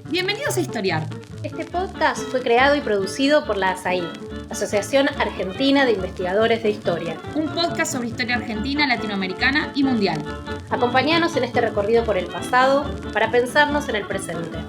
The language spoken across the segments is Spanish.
Bienvenidos a Historiar. Este podcast fue creado y producido por la ASAI, Asociación Argentina de Investigadores de Historia. Un podcast sobre historia argentina, latinoamericana y mundial. Acompáñanos en este recorrido por el pasado para pensarnos en el presente.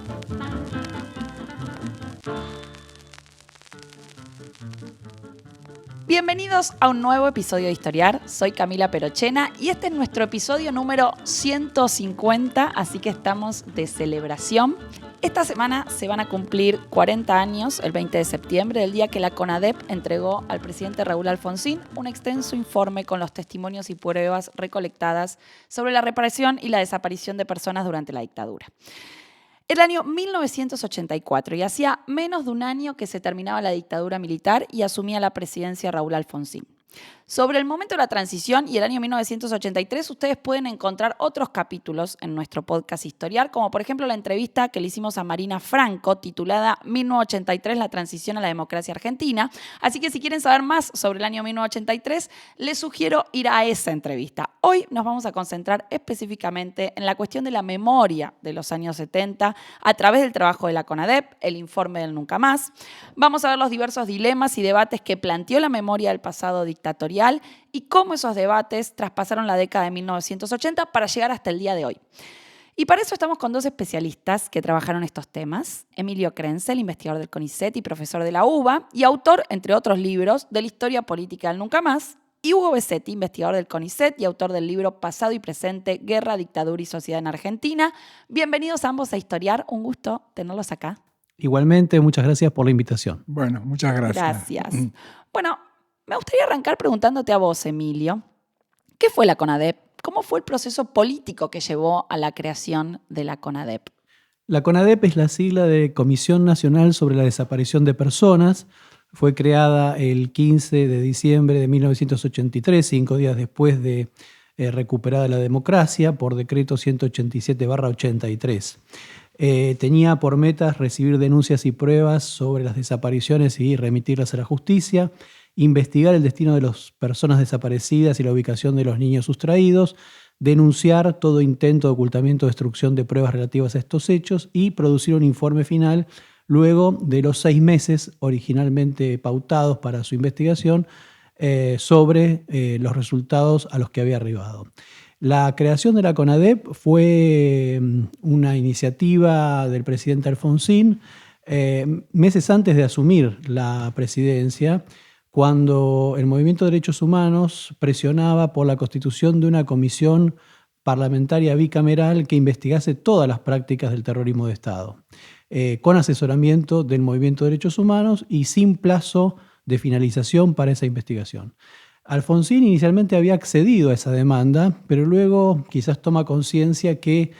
Bienvenidos a un nuevo episodio de Historiar. Soy Camila Perochena y este es nuestro episodio número 150, así que estamos de celebración. Esta semana se van a cumplir 40 años, el 20 de septiembre, del día que la CONADEP entregó al presidente Raúl Alfonsín un extenso informe con los testimonios y pruebas recolectadas sobre la reparación y la desaparición de personas durante la dictadura. Era el año 1984 y hacía menos de un año que se terminaba la dictadura militar y asumía la presidencia Raúl Alfonsín. Sobre el momento de la transición y el año 1983, ustedes pueden encontrar otros capítulos en nuestro podcast Historiar, como por ejemplo la entrevista que le hicimos a Marina Franco, titulada 1983, la transición a la democracia argentina. Así que si quieren saber más sobre el año 1983, les sugiero ir a esa entrevista. Hoy nos vamos a concentrar específicamente en la cuestión de la memoria de los años 70 a través del trabajo de la CONADEP, el informe del Nunca Más. Vamos a ver los diversos dilemas y debates que planteó la memoria del pasado dictatorial y cómo esos debates traspasaron la década de 1980 para llegar hasta el día de hoy. Y para eso estamos con dos especialistas que trabajaron estos temas. Emilio Krenzel, investigador del CONICET y profesor de la UBA, y autor, entre otros libros, de la historia política del Nunca Más. Y Hugo Besetti, investigador del CONICET y autor del libro Pasado y Presente, Guerra, Dictadura y Sociedad en Argentina. Bienvenidos ambos a Historiar. Un gusto tenerlos acá. Igualmente, muchas gracias por la invitación. Bueno, muchas gracias. Gracias. Bueno, me gustaría arrancar preguntándote a vos, Emilio. ¿Qué fue la CONADEP? ¿Cómo fue el proceso político que llevó a la creación de la CONADEP? La CONADEP es la sigla de Comisión Nacional sobre la Desaparición de Personas. Fue creada el 15 de diciembre de 1983, 5 días después de recuperada la democracia, por decreto 187/83. Tenía por metas recibir denuncias y pruebas sobre las desapariciones y remitirlas a la justicia, investigar el destino de las personas desaparecidas y la ubicación de los niños sustraídos, denunciar todo intento de ocultamiento o destrucción de pruebas relativas a estos hechos y producir un informe final luego de los 6 meses originalmente pautados para su investigación sobre los resultados a los que había arribado. La creación de la CONADEP fue una iniciativa del presidente Alfonsín meses antes de asumir la presidencia, cuando el Movimiento de Derechos Humanos presionaba por la constitución de una comisión parlamentaria bicameral que investigase todas las prácticas del terrorismo de Estado, con asesoramiento del Movimiento de Derechos Humanos y sin plazo de finalización para esa investigación. Alfonsín inicialmente había accedido a esa demanda, pero luego quizás toma conciencia que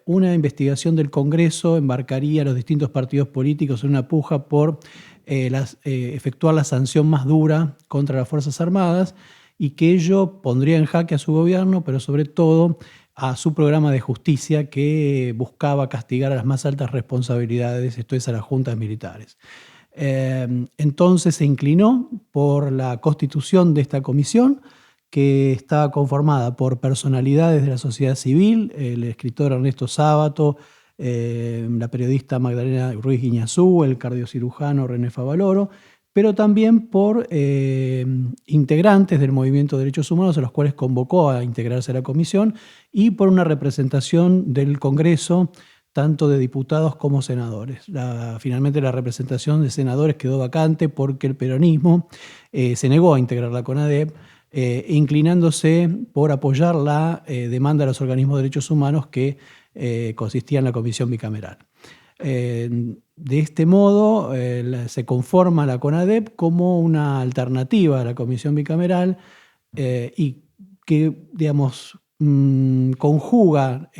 una investigación del Congreso embarcaría a los distintos partidos políticos en una puja por efectuar la sanción más dura contra las Fuerzas Armadas y que ello pondría en jaque a su gobierno, pero sobre todo a su programa de justicia que buscaba castigar a las más altas responsabilidades, esto es, a las juntas militares. Entonces se inclinó por la constitución de esta comisión, que estaba conformada por personalidades de la sociedad civil, el escritor Ernesto Sábato, la periodista Magdalena Ruiz Guiñazú, el cardiocirujano René Favaloro, pero también por integrantes del Movimiento de Derechos Humanos, a los cuales convocó a integrarse a la comisión, y por una representación del Congreso, tanto de diputados como senadores. Finalmente la representación de senadores quedó vacante porque el peronismo se negó a integrar la CONADEP, inclinándose por apoyar la demanda de los organismos de derechos humanos que consistía en la comisión bicameral. De este modo se conforma la CONADEP como una alternativa a la comisión bicameral y que, digamos, conjuga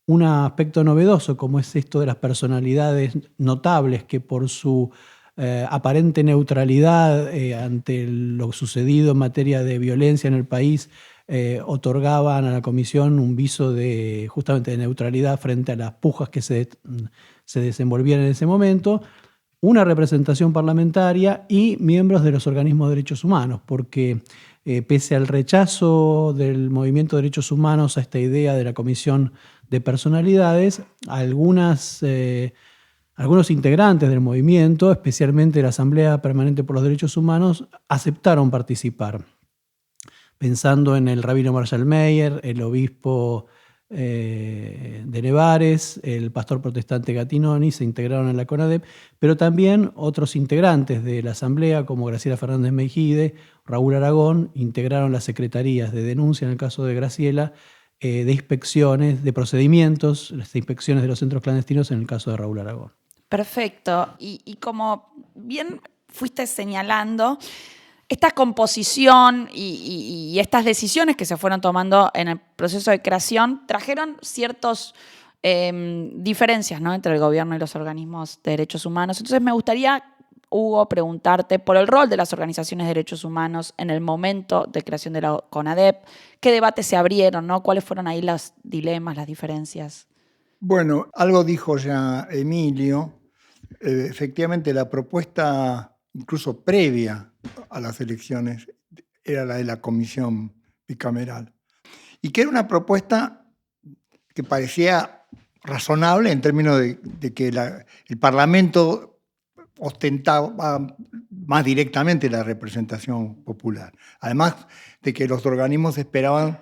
un aspecto novedoso como es esto de las personalidades notables que por su aparente neutralidad ante lo sucedido en materia de violencia en el país otorgaban a la comisión un viso de justamente de neutralidad frente a las pujas que se desenvolvían en ese momento, una representación parlamentaria y miembros de los organismos de derechos humanos, porque pese al rechazo del movimiento de derechos humanos a esta idea de la Comisión de Personalidades, algunos integrantes del movimiento, especialmente la Asamblea Permanente por los Derechos Humanos, aceptaron participar. Pensando en el rabino Marshall Meyer, el obispo de Nevares, el pastor protestante Gattinoni, se integraron en la CONADEP, pero también otros integrantes de la Asamblea, como Graciela Fernández Meijide, Raúl Aragón, integraron las secretarías de denuncia en el caso de Graciela, de inspecciones, de procedimientos, las inspecciones de los centros clandestinos en el caso de Raúl Aragón. Perfecto. Y como bien fuiste señalando, esta composición y estas decisiones que se fueron tomando en el proceso de creación trajeron ciertas diferencias, ¿no?, entre el gobierno y los organismos de derechos humanos. Entonces me gustaría, Hugo, preguntarte por el rol de las organizaciones de derechos humanos en el momento de creación de la CONADEP. ¿Qué debates se abrieron, ¿no? ¿Cuáles fueron ahí los dilemas, las diferencias? Bueno, algo dijo ya Emilio. Efectivamente, la propuesta, incluso previa a las elecciones, era la de la comisión bicameral. Y que era una propuesta que parecía razonable en términos de que el Parlamento ostentaba más directamente la representación popular. Además de que los organismos esperaban,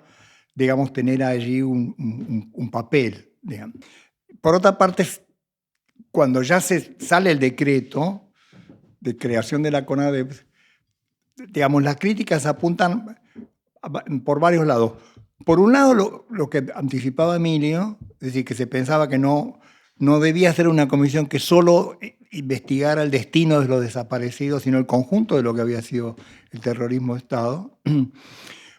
digamos, tener allí un papel, digamos. Por otra parte, cuando ya se sale el decreto de creación de la CONADEP, digamos, las críticas apuntan por varios lados. Por un lado, lo que anticipaba Emilio, es decir, que se pensaba que no debía ser una comisión que solo investigara el destino de los desaparecidos, sino el conjunto de lo que había sido el terrorismo de Estado.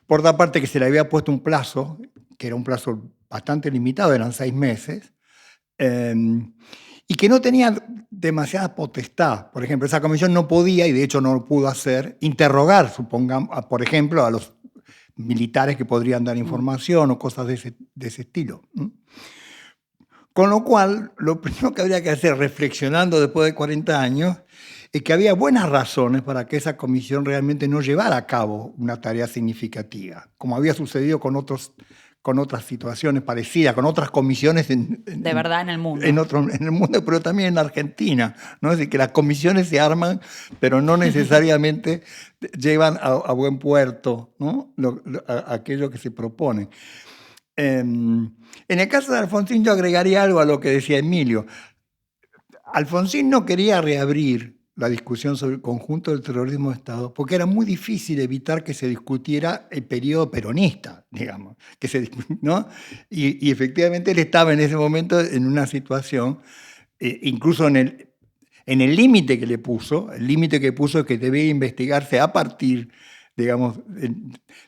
Por otra parte, que se le había puesto un plazo, que era un plazo bastante limitado, eran 6 meses, y que no tenía demasiada potestad. Por ejemplo, esa comisión no podía, y de hecho no lo pudo hacer, interrogar, supongamos, por ejemplo, a los militares que podrían dar información o cosas de ese estilo. Con lo cual, lo primero que habría que hacer, reflexionando después de 40 años, es que había buenas razones para que esa comisión realmente no llevara a cabo una tarea significativa, como había sucedido con otras situaciones parecidas, con otras comisiones de verdad en el mundo. En el mundo, pero también en la Argentina, ¿no? Es decir, que las comisiones se arman, pero no necesariamente llevan a buen puerto, ¿no? Aquello que se propone. En el caso de Alfonsín, yo agregaría algo a lo que decía Emilio. Alfonsín no quería reabrir la discusión sobre el conjunto del terrorismo de Estado, porque era muy difícil evitar que se discutiera el periodo peronista, digamos, ¿no? Y efectivamente él estaba en ese momento en una situación, incluso en el límite que le puso, el límite que puso es que debía investigarse a partir, digamos,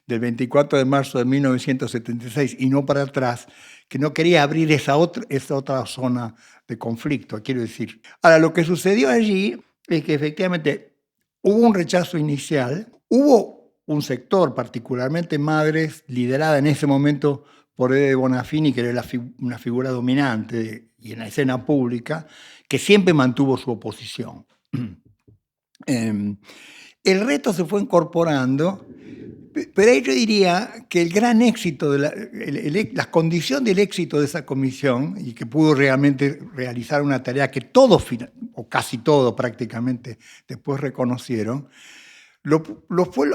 del 24 de marzo de 1976 y no para atrás, que no quería abrir esa otra zona de conflicto, quiero decir. Ahora, lo que sucedió allí es que efectivamente hubo un rechazo inicial, hubo un sector, particularmente madres, liderada en ese momento por Ede Bonafini, que era una figura dominante y en la escena pública, que siempre mantuvo su oposición. El reto se fue incorporando, pero yo diría que el gran éxito, la condición del éxito de esa comisión, y que pudo realmente realizar una tarea que todos, o casi todos prácticamente, después reconocieron, lo fue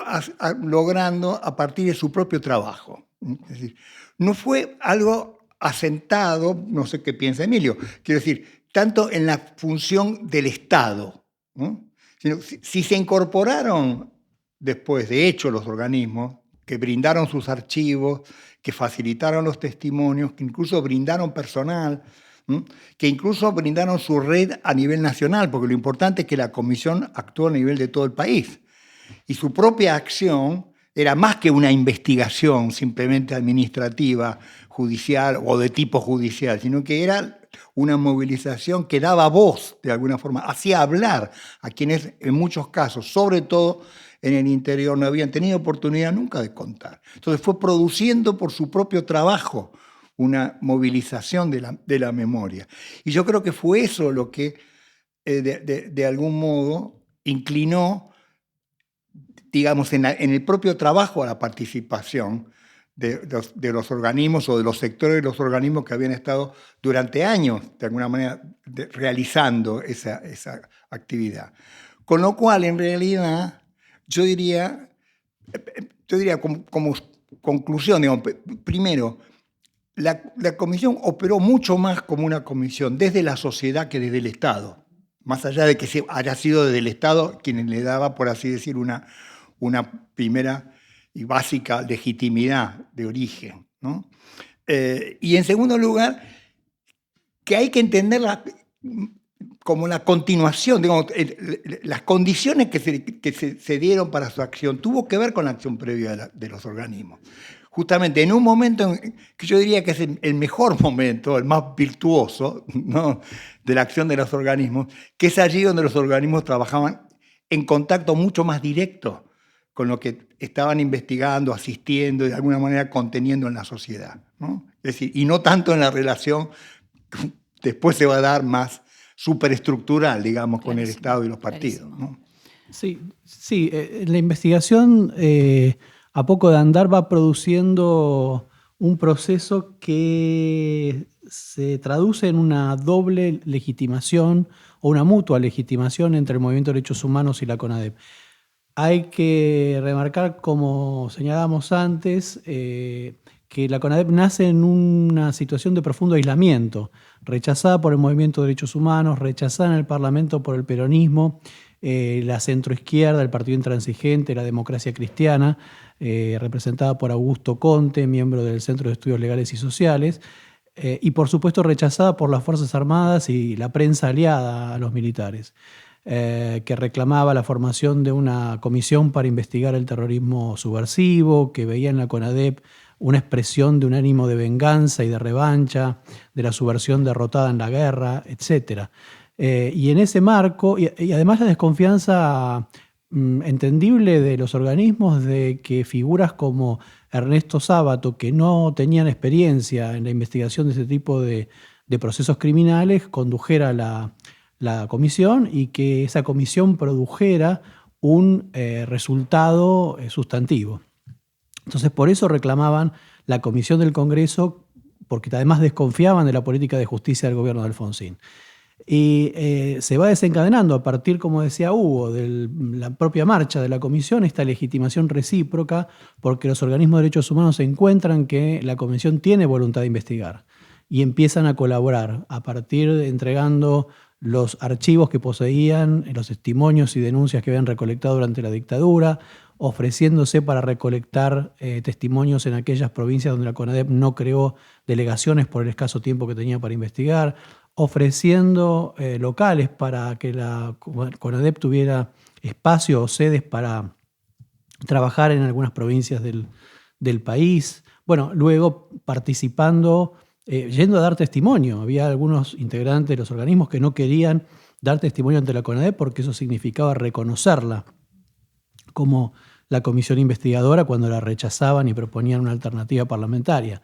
logrando a partir de su propio trabajo. Es decir, no fue algo asentado, no sé qué piensa Emilio, quiero decir, tanto en la función del Estado, ¿no? Sino, si se incorporaron después, de hecho, los organismos que brindaron sus archivos, que facilitaron los testimonios, que incluso brindaron personal, que incluso brindaron su red a nivel nacional, porque lo importante es que la comisión actuó a nivel de todo el país. Y su propia acción era más que una investigación simplemente administrativa, judicial o de tipo judicial, sino que era una movilización que daba voz, de alguna forma, hacía hablar a quienes en muchos casos, sobre todo en el interior, no habían tenido oportunidad nunca de contar. Entonces fue produciendo por su propio trabajo una movilización de la memoria. Y yo creo que fue eso lo que de algún modo inclinó digamos, en el propio trabajo a la participación de los organismos o de los sectores de los organismos que habían estado durante años, de alguna manera, realizando esa actividad. Con lo cual, en realidad, yo diría como conclusión, digamos, primero, la comisión operó mucho más como una comisión desde la sociedad que desde el Estado, más allá de que haya sido desde el Estado quien le daba, por así decir, una primera y básica legitimidad de origen, ¿no? Y en segundo lugar, que hay que entenderla como la continuación, digamos, las condiciones que se dieron para su acción tuvo que ver con la acción previa de los organismos. Justamente en un momento que yo diría que es el mejor momento, el más virtuoso, ¿no?, de la acción de los organismos, que es allí donde los organismos trabajaban en contacto mucho más directo con lo que estaban investigando, asistiendo, de alguna manera conteniendo en la sociedad, ¿no? Es decir, y no tanto en la relación que después se va a dar más superestructural, digamos, con el Estado y los partidos, ¿no? Sí, la investigación a poco de andar va produciendo un proceso que se traduce en una doble legitimación o una mutua legitimación entre el Movimiento de Derechos Humanos y la CONADEP. Hay que remarcar, como señalábamos antes, que la CONADEP nace en una situación de profundo aislamiento, rechazada por el Movimiento de Derechos Humanos, rechazada en el Parlamento por el peronismo, la centroizquierda, el Partido Intransigente, la Democracia Cristiana, representada por Augusto Conte, miembro del Centro de Estudios Legales y Sociales, y por supuesto rechazada por las Fuerzas Armadas y la prensa aliada a los militares, que reclamaba la formación de una comisión para investigar el terrorismo subversivo, que veía en la CONADEP una expresión de un ánimo de venganza y de revancha, de la subversión derrotada en la guerra, etc. Y en ese marco, y además la desconfianza entendible de los organismos de que figuras como Ernesto Sábato, que no tenían experiencia en la investigación de ese tipo de procesos criminales, condujera la comisión y que esa comisión produjera un resultado sustantivo. Entonces, por eso reclamaban la comisión del Congreso, porque además desconfiaban de la política de justicia del gobierno de Alfonsín. Y se va desencadenando a partir, como decía Hugo, de la propia marcha de la comisión, esta legitimación recíproca, porque los organismos de derechos humanos encuentran que la comisión tiene voluntad de investigar y empiezan a colaborar a partir de entregando los archivos que poseían, los testimonios y denuncias que habían recolectado durante la dictadura, ofreciéndose para recolectar testimonios en aquellas provincias donde la CONADEP no creó delegaciones por el escaso tiempo que tenía para investigar, ofreciendo locales para que la CONADEP tuviera espacio o sedes para trabajar en algunas provincias del país. Bueno, luego participando, yendo a dar testimonio. Había algunos integrantes de los organismos que no querían dar testimonio ante la CONADEP porque eso significaba reconocerla como la comisión investigadora cuando la rechazaban y proponían una alternativa parlamentaria.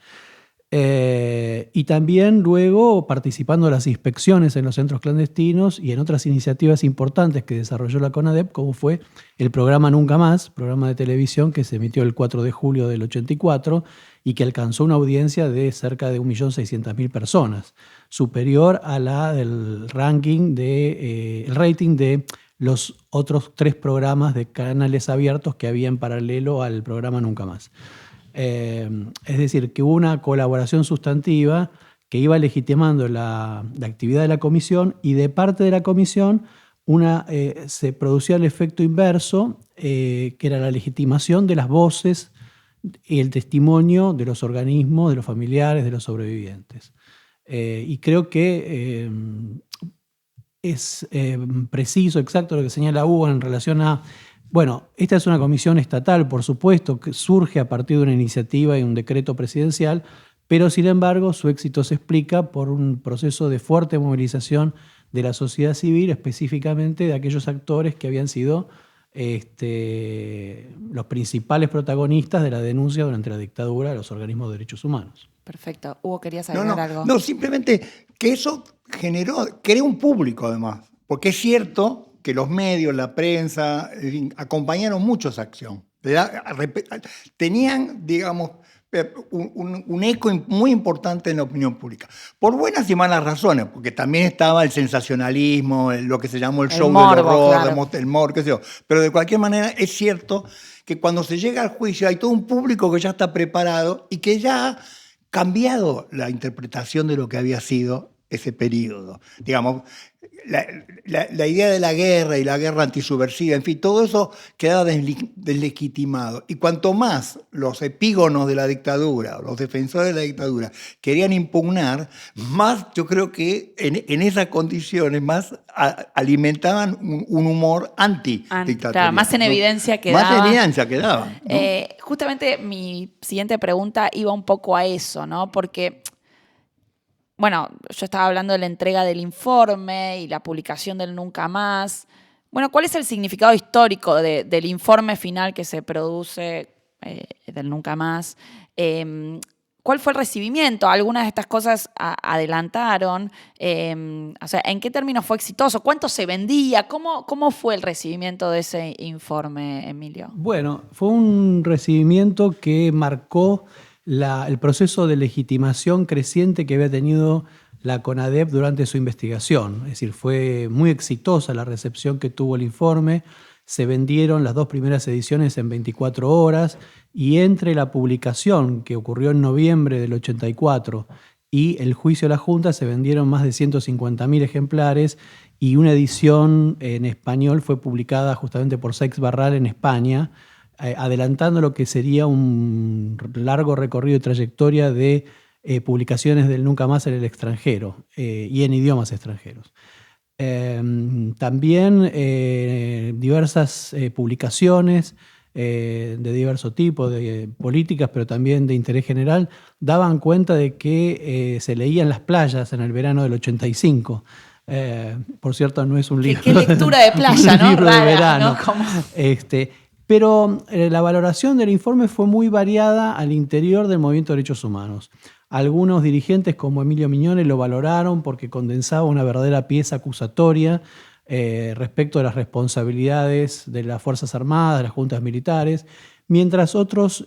Y también luego participando de las inspecciones en los centros clandestinos y en otras iniciativas importantes que desarrolló la CONADEP, como fue el programa Nunca Más, programa de televisión que se emitió el 4 de julio del 84 y que alcanzó una audiencia de cerca de 1.600.000 personas, superior a la del ranking el rating de los otros 3 programas de canales abiertos que había en paralelo al programa Nunca Más. Es decir, que hubo una colaboración sustantiva que iba legitimando la actividad de la comisión y de parte de la comisión se producía el efecto inverso, que era la legitimación de las voces y el testimonio de los organismos, de los familiares, de los sobrevivientes. Y creo que es preciso, exacto lo que señala Hugo en relación a... Bueno, esta es una comisión estatal, por supuesto, que surge a partir de una iniciativa y un decreto presidencial, pero sin embargo su éxito se explica por un proceso de fuerte movilización de la sociedad civil, específicamente de aquellos actores que habían sido los principales protagonistas de la denuncia durante la dictadura de los organismos de derechos humanos. Perfecto. Hugo, ¿querías agregar algo? No, simplemente que eso creó un público además, porque es cierto que los medios, la prensa, en fin, acompañaron mucho esa acción. Tenían, digamos, un eco muy importante en la opinión pública. Por buenas y malas razones, porque también estaba el sensacionalismo, lo que se llamó el show morbo, del horror, claro. el morbo, qué sé yo. Pero de cualquier manera es cierto que cuando se llega al juicio hay todo un público que ya está preparado y que ya ha cambiado la interpretación de lo que había sido ese periodo. Digamos, la idea de la guerra y la guerra antisubversiva, en fin, todo eso quedaba deslegitimado. Y cuanto más los epígonos de la dictadura, los defensores de la dictadura, querían impugnar, más yo creo que en esas condiciones más alimentaban un humor antidictatorial. Claro, más en evidencia quedaba. Más en evidencia quedaba, ¿no? Justamente mi siguiente pregunta iba un poco a eso, ¿no? Porque, bueno, yo estaba hablando de la entrega del informe y la publicación del Nunca Más. Bueno, ¿cuál es el significado histórico del informe final que se produce del Nunca Más? ¿Cuál fue el recibimiento? Algunas de estas cosas adelantaron. O sea, ¿en qué términos fue exitoso? ¿Cuánto se vendía? ¿Cómo fue el recibimiento de ese informe, Emilio? Bueno, fue un recibimiento que marcó el proceso de legitimación creciente que había tenido la CONADEP durante su investigación. Es decir, fue muy exitosa la recepción que tuvo el informe. Se vendieron las 2 primeras ediciones en 24 horas y entre la publicación que ocurrió en noviembre del 84 y el juicio de la Junta se vendieron más de 150.000 ejemplares y una edición en español fue publicada justamente por Seix Barral en España, adelantando lo que sería un largo recorrido y trayectoria de publicaciones del Nunca Más en el extranjero y en idiomas extranjeros. También diversas publicaciones de diverso tipo, de políticas, pero también de interés general, daban cuenta de que se leía en las playas en el verano del 85. Por cierto, no es un libro. ¿Qué lectura de playa, un ¿no? libro Rara, de verano. ¿no? Como... Pero la valoración del informe fue muy variada al interior del movimiento de derechos humanos. Algunos dirigentes como Emilio Miñones lo valoraron porque condensaba una verdadera pieza acusatoria respecto de las responsabilidades de las Fuerzas Armadas, de las juntas militares, mientras otros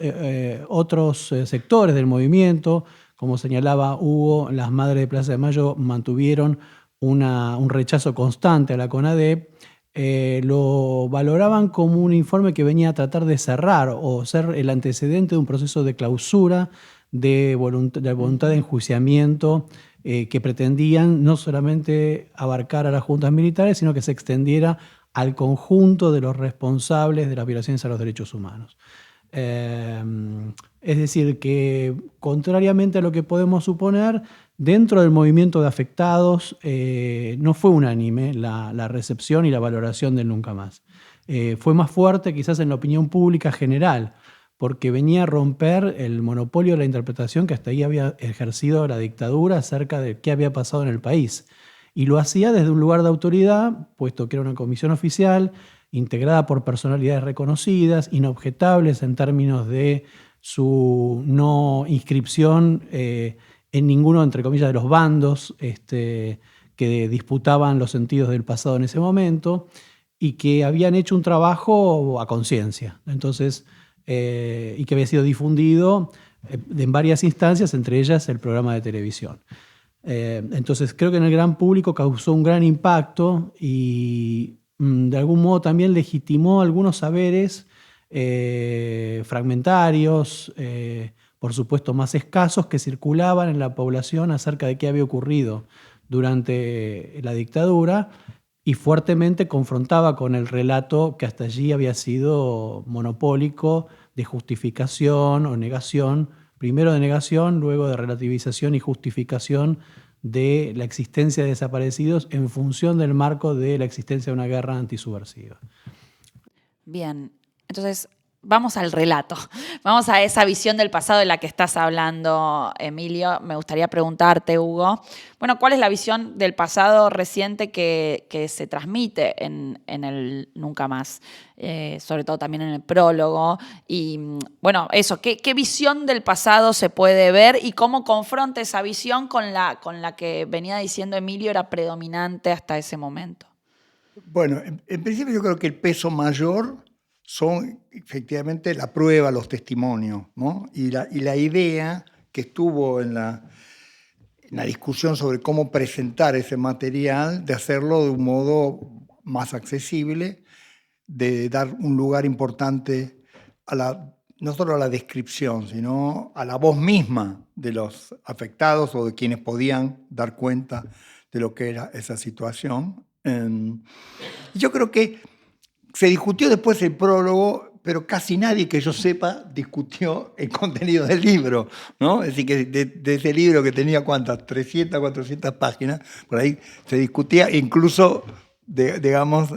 sectores del movimiento, como señalaba Hugo, las Madres de Plaza de Mayo mantuvieron un rechazo constante a la CONADEP. Lo valoraban como un informe que venía a tratar de cerrar o ser el antecedente de un proceso de clausura, de voluntad de enjuiciamiento que pretendían no solamente abarcar a las juntas militares, sino que se extendiera al conjunto de los responsables de las violaciones a los derechos humanos. Es decir, que contrariamente a lo que podemos suponer, dentro del movimiento de afectados no fue unánime la recepción y la valoración del Nunca Más. Fue más fuerte quizás en la opinión pública general, porque venía a romper el monopolio de la interpretación que hasta ahí había ejercido la dictadura acerca de qué había pasado en el país. Y lo hacía desde un lugar de autoridad, puesto que era una comisión oficial, integrada por personalidades reconocidas, inobjetables en términos de su no inscripción en ninguno, entre comillas, de los bandos que disputaban los sentidos del pasado en ese momento y que habían hecho un trabajo a conciencia. Entonces, y que había sido difundido en varias instancias, entre ellas el programa de televisión. Entonces creo que en el gran público causó un gran impacto y de algún modo también legitimó algunos saberes fragmentarios, por supuesto más escasos, que circulaban en la población acerca de qué había ocurrido durante la dictadura y fuertemente confrontaba con el relato que hasta allí había sido monopólico de justificación o negación, primero de negación, luego de relativización y justificación de la existencia de desaparecidos en función del marco de la existencia de una guerra antisubversiva. Bien, entonces vamos al relato, vamos a esa visión del pasado de la que estás hablando, Emilio. Me gustaría preguntarte, Hugo, bueno, ¿cuál es la visión del pasado reciente que se transmite en el Nunca Más? Sobre todo también en el prólogo. Y bueno, eso, ¿qué visión del pasado se puede ver y cómo confronta esa visión con la que venía diciendo Emilio era predominante hasta ese momento? Bueno, en principio yo creo que el peso mayor son efectivamente la prueba, los testimonios, ¿no? Y la idea que estuvo en la discusión sobre cómo presentar ese material, de hacerlo de un modo más accesible, de dar un lugar importante no solo a la descripción, sino a la voz misma de los afectados o de quienes podían dar cuenta de lo que era esa situación. Yo creo que se discutió después el prólogo, pero casi nadie que yo sepa discutió el contenido del libro, ¿no? Es decir, que de ese libro que tenía, ¿cuántas? 300, 400 páginas, por ahí se discutía, incluso, digamos,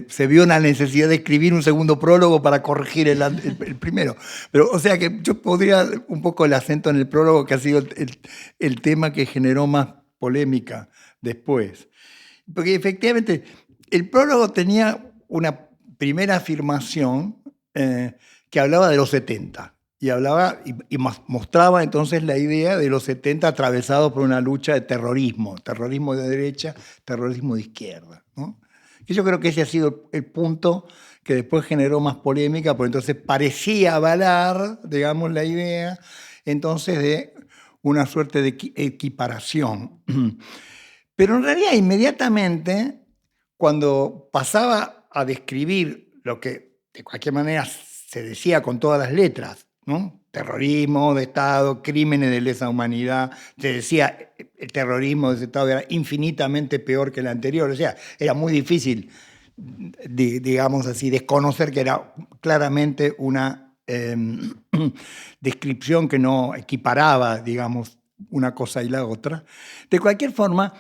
se vio una necesidad de escribir un segundo prólogo para corregir el primero. Pero, o sea, que yo podría un poco el acento en el prólogo, que ha sido el tema que generó más polémica después. Porque efectivamente el prólogo tenía una primera afirmación que hablaba de los 70 y mostraba entonces la idea de los 70 atravesados por una lucha de terrorismo de derecha, terrorismo de izquierda, ¿no? Y yo creo que ese ha sido el punto que después generó más polémica, porque entonces parecía avalar, digamos, la idea entonces de una suerte de equiparación. Pero en realidad inmediatamente, cuando pasaba a describir lo que de cualquier manera se decía con todas las letras, ¿no? Terrorismo de Estado, crímenes de lesa humanidad, se decía el terrorismo de ese Estado era infinitamente peor que el anterior, o sea, era muy difícil, digamos así, desconocer que era claramente una descripción que no equiparaba, digamos, una cosa y la otra. De cualquier forma,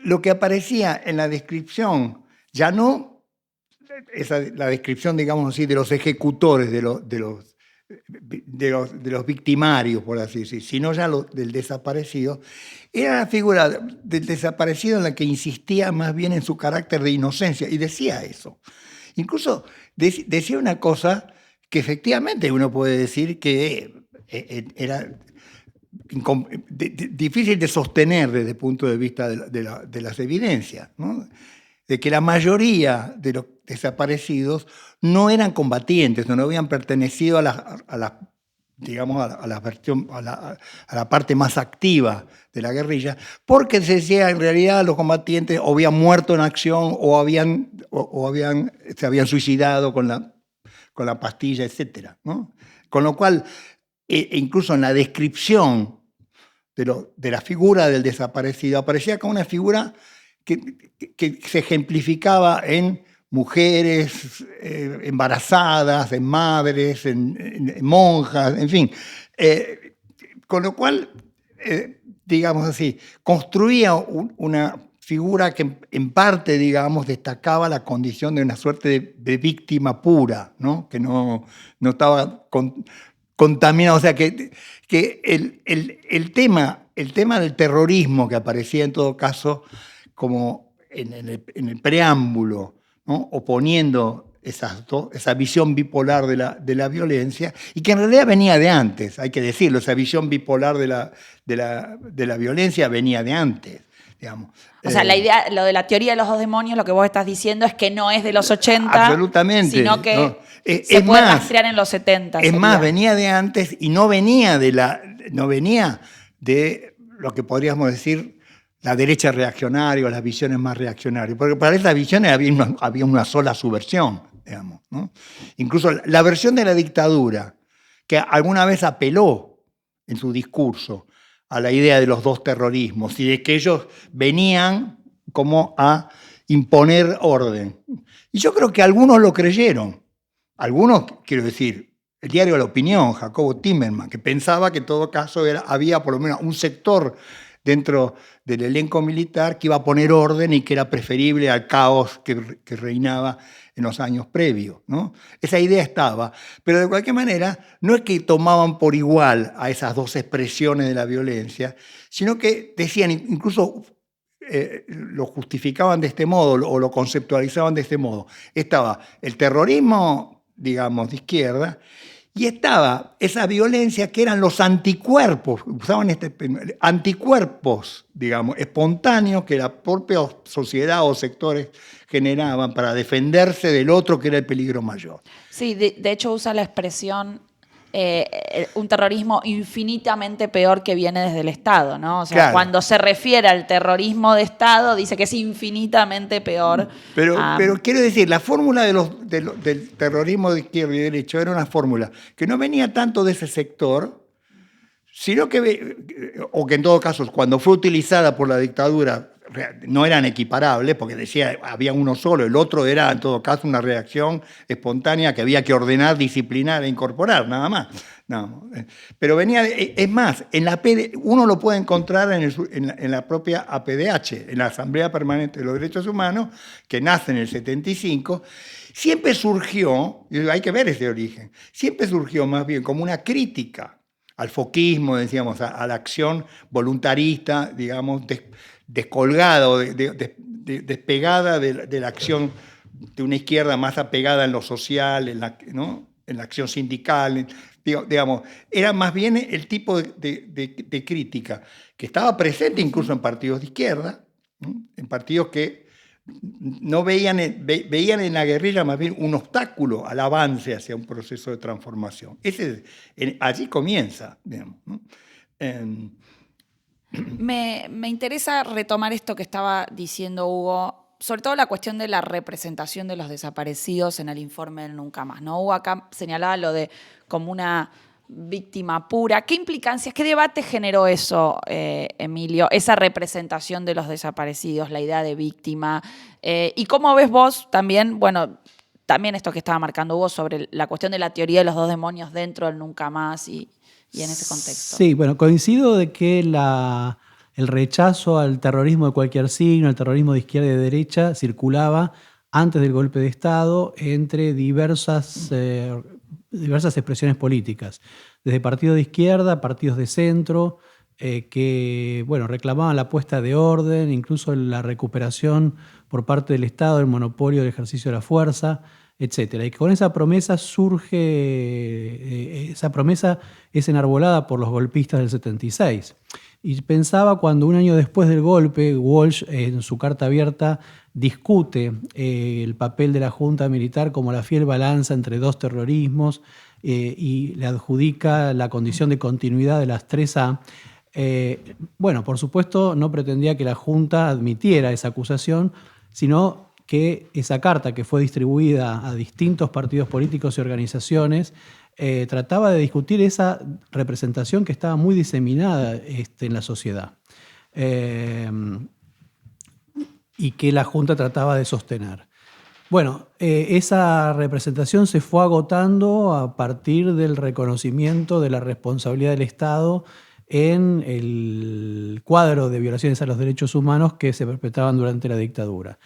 lo que aparecía en la descripción, ya no la descripción, digamos así, de los ejecutores, de los victimarios, por así decir, sino ya del desaparecido, era la figura del desaparecido en la que insistía más bien en su carácter de inocencia, y decía eso. Incluso decía una cosa que efectivamente uno puede decir que era difícil de sostener desde el punto de vista de las evidencias, ¿no? De que la mayoría de los desaparecidos no eran combatientes, no habían pertenecido a la parte más activa de la guerrilla, porque se decía en realidad los combatientes o habían muerto en acción o se habían suicidado con la pastilla, etc., ¿no? Con lo cual, incluso en la descripción de la figura del desaparecido, aparecía como una figura que se ejemplificaba en mujeres embarazadas, en madres, en monjas, en fin. Con lo cual, digamos así, construía una figura que en parte, digamos, destacaba la condición de una suerte de víctima pura, ¿no? Que no estaba contaminado. O sea, que el tema del terrorismo que aparecía en todo caso como en el preámbulo, ¿no? Oponiendo esa visión bipolar de la violencia, y que en realidad venía de antes, hay que decirlo, esa visión bipolar de la violencia venía de antes, digamos. O sea, la idea, lo de la teoría de los dos demonios, lo que vos estás diciendo es que no es de los 80, absolutamente, sino que ¿no? se puede rastrear en los 70. Es más, venía de antes y no venía de lo que podríamos decir la derecha reaccionaria o las visiones más reaccionarias, porque para esas visiones había una sola subversión, digamos, ¿no? Incluso la versión de la dictadura, que alguna vez apeló en su discurso a la idea de los dos terrorismos y de que ellos venían como a imponer orden. Y yo creo que algunos lo creyeron. Algunos, quiero decir, el diario La Opinión, Jacobo Timerman, que pensaba que en todo caso había por lo menos un sector dentro del elenco militar que iba a poner orden y que era preferible al caos que reinaba en los años previos, ¿no? Esa idea estaba, pero de cualquier manera no es que tomaban por igual a esas dos expresiones de la violencia, sino que decían, incluso lo justificaban de este modo o lo conceptualizaban de este modo. Estaba el terrorismo, digamos, de izquierda, Y estaba esa violencia que eran los anticuerpos, usaban anticuerpos, digamos, espontáneos que la propia sociedad o sectores generaban para defenderse del otro que era el peligro mayor. Sí, de hecho usa la expresión un terrorismo infinitamente peor que viene desde el Estado, ¿no? O sea, claro. Cuando se refiere al terrorismo de Estado, dice que es infinitamente peor. Pero quiero decir, la fórmula del terrorismo de izquierda y derecha era una fórmula que no venía tanto de ese sector, sino o que en todo caso, cuando fue utilizada por la dictadura, no eran equiparables, porque decía había uno solo, el otro era en todo caso una reacción espontánea que había que ordenar, disciplinar e incorporar, nada más. No, pero venía, es más, uno lo puede encontrar en la propia APDH, en la Asamblea Permanente de los Derechos Humanos, que nace en el 75, siempre surgió, hay que ver ese origen, siempre surgió más bien como una crítica al foquismo, decíamos, a la acción voluntarista, digamos, descolgada o despegada de la acción de una izquierda más apegada en lo social, en la acción sindical, digamos, era más bien el tipo de crítica que estaba presente incluso en partidos de izquierda, ¿no? En partidos que no veían en la guerrilla más bien un obstáculo al avance hacia un proceso de transformación. Allí comienza, digamos, ¿no? Me interesa retomar esto que estaba diciendo Hugo, sobre todo la cuestión de la representación de los desaparecidos en el informe del Nunca Más, ¿no? Hugo acá señalaba lo de como una víctima pura. ¿Qué implicancias, qué debate generó eso, Emilio? Esa representación de los desaparecidos, la idea de víctima. ¿Y cómo ves vos también, bueno, también esto que estaba marcando Hugo sobre la cuestión de la teoría de los dos demonios dentro del Nunca Más y en ese contexto? Sí, bueno, coincido de que el rechazo al terrorismo de cualquier signo, al terrorismo de izquierda y de derecha, circulaba antes del golpe de Estado entre diversas expresiones políticas, desde partidos de izquierda, partidos de centro, que bueno, reclamaban la puesta de orden, incluso la recuperación por parte del Estado del monopolio del ejercicio de la fuerza, etc. Y con esa promesa esa promesa es enarbolada por los golpistas del 76. Y pensaba cuando un año después del golpe, Walsh en su carta abierta discute el papel de la Junta Militar como la fiel balanza entre dos terrorismos y le adjudica la condición de continuidad de las 3A. Bueno, por supuesto no pretendía que la Junta admitiera esa acusación, sino que esa carta que fue distribuida a distintos partidos políticos y organizaciones trataba de discutir esa representación que estaba muy diseminada en la sociedad y que la Junta trataba de sostener. Bueno, esa representación se fue agotando a partir del reconocimiento de la responsabilidad del Estado en el cuadro de violaciones a los derechos humanos que se perpetraban durante la dictadura.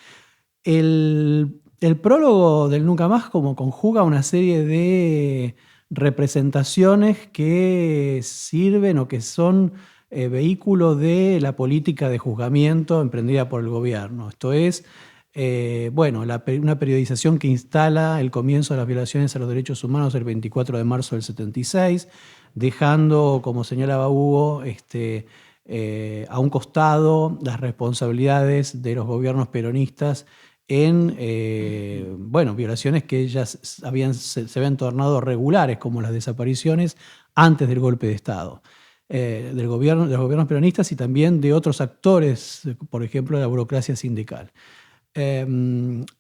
El prólogo del Nunca Más como conjuga una serie de representaciones que sirven o que son vehículo de la política de juzgamiento emprendida por el gobierno. Esto es, una periodización que instala el comienzo de las violaciones a los derechos humanos el 24 de marzo del 76, dejando, como señalaba Hugo, a un costado las responsabilidades de los gobiernos peronistas en violaciones que ya se habían tornado regulares, como las desapariciones antes del golpe de Estado, de los gobiernos peronistas y también de otros actores, por ejemplo, de la burocracia sindical.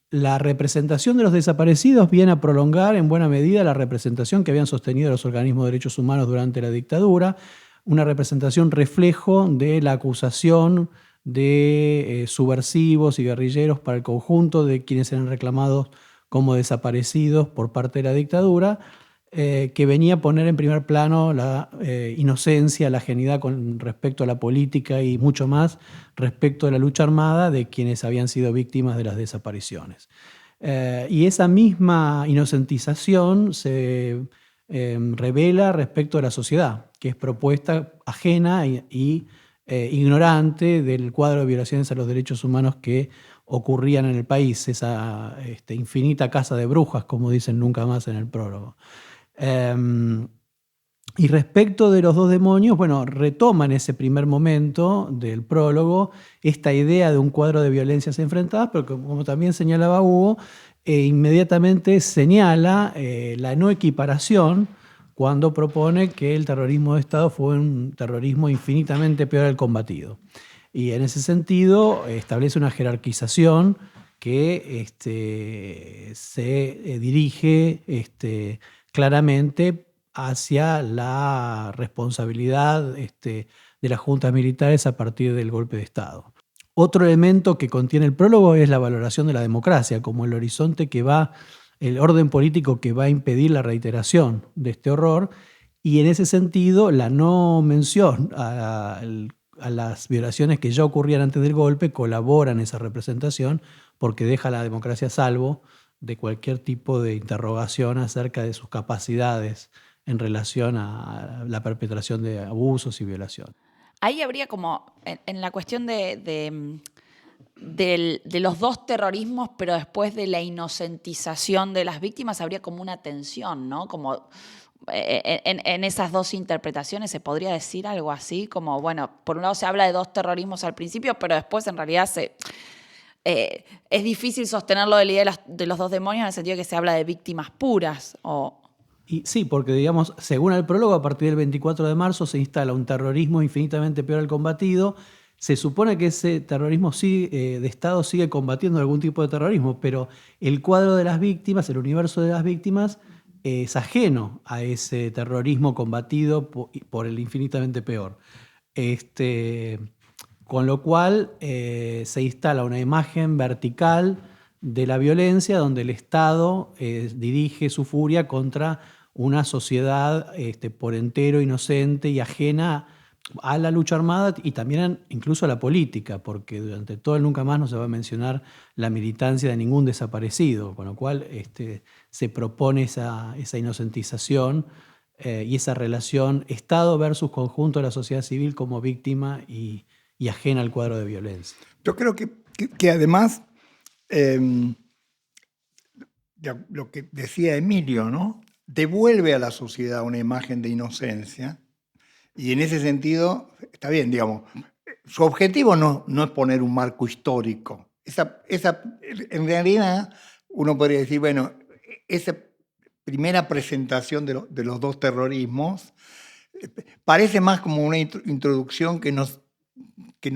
La representación de los desaparecidos viene a prolongar en buena medida la representación que habían sostenido los organismos de derechos humanos durante la dictadura, una representación reflejo de la acusación de subversivos y guerrilleros para el conjunto de quienes eran reclamados como desaparecidos por parte de la dictadura, que venía a poner en primer plano la inocencia, la genuidad con respecto a la política y mucho más respecto a la lucha armada de quienes habían sido víctimas de las desapariciones. Y esa misma inocentización se revela respecto a la sociedad, que es propuesta ajena y ignorante del cuadro de violaciones a los derechos humanos que ocurrían en el país, esa infinita casa de brujas, como dicen Nunca Más en el prólogo. Y respecto de los dos demonios, bueno, retoma en ese primer momento del prólogo esta idea de un cuadro de violencias enfrentadas, pero como también señalaba Hugo, inmediatamente señala la no equiparación cuando propone que el terrorismo de Estado fue un terrorismo infinitamente peor al combatido. Y en ese sentido establece una jerarquización que se dirige claramente hacia la responsabilidad de las juntas militares a partir del golpe de Estado. Otro elemento que contiene el prólogo es la valoración de la democracia como el horizonte el orden político que va a impedir la reiteración de este horror, y en ese sentido la no mención a las violaciones que ya ocurrían antes del golpe colabora en esa representación porque deja a la democracia a salvo de cualquier tipo de interrogación acerca de sus capacidades en relación a la perpetración de abusos y violación. Ahí habría como, en la cuestión de los dos terrorismos, pero después de la inocentización de las víctimas, habría como una tensión, ¿no? Como en esas dos interpretaciones se podría decir algo así, como, bueno, por un lado se habla de dos terrorismos al principio, pero después en realidad es difícil sostenerlo de la idea de los dos demonios en el sentido que se habla de víctimas puras. Y sí, porque digamos, según el prólogo, a partir del 24 de marzo se instala un terrorismo infinitamente peor al combatido. Se supone que ese terrorismo de Estado sigue combatiendo algún tipo de terrorismo, pero el cuadro de las víctimas, el universo de las víctimas, es ajeno a ese terrorismo combatido por el infinitamente peor. Con lo cual se instala una imagen vertical de la violencia donde el Estado dirige su furia contra una sociedad por entero inocente y ajena a la lucha armada y también incluso a la política, porque durante todo el Nunca Más no se va a mencionar la militancia de ningún desaparecido, con lo cual se propone esa inocentización y esa relación Estado versus conjunto de la sociedad civil como víctima y ajena al cuadro de violencia. Yo creo que además, lo que decía Emilio, ¿no? Devuelve a la sociedad una imagen de inocencia y en ese sentido, está bien, digamos, su objetivo no es poner un marco histórico. En realidad, uno podría decir, bueno, esa primera presentación de los dos terrorismos parece más como una introducción que no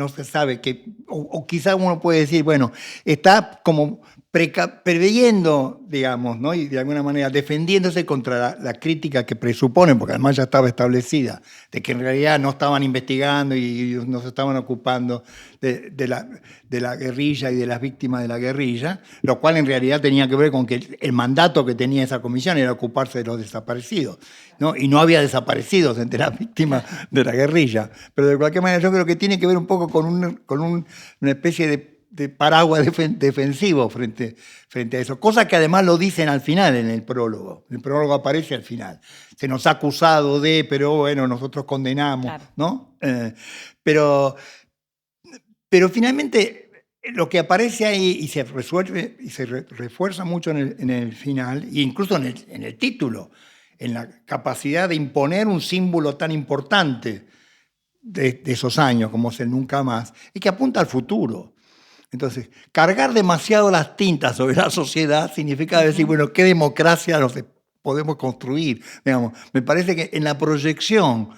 se sabe, o quizá uno puede decir, bueno, está como preveyendo, digamos, ¿no? Y de alguna manera defendiéndose contra la crítica que presuponen, porque además ya estaba establecida, de que en realidad no estaban investigando y no se estaban ocupando de la guerrilla y de las víctimas de la guerrilla, lo cual en realidad tenía que ver con que el mandato que tenía esa comisión era ocuparse de los desaparecidos, ¿no? Y no había desaparecidos entre las víctimas de la guerrilla. Pero de cualquier manera yo creo que tiene que ver un poco con una especie de paraguas defensivo frente a eso. Cosa que además lo dicen al final en el prólogo. El prólogo aparece al final. Se nos ha acusado pero bueno, nosotros condenamos, claro, ¿no? Pero finalmente lo que aparece ahí y se resuelve y se refuerza mucho en el final, e incluso en el título, en la capacidad de imponer un símbolo tan importante de esos años como es el Nunca Más, y que apunta al futuro. Entonces, cargar demasiado las tintas sobre la sociedad significa decir, bueno, ¿qué democracia podemos construir? Digamos, me parece que en la proyección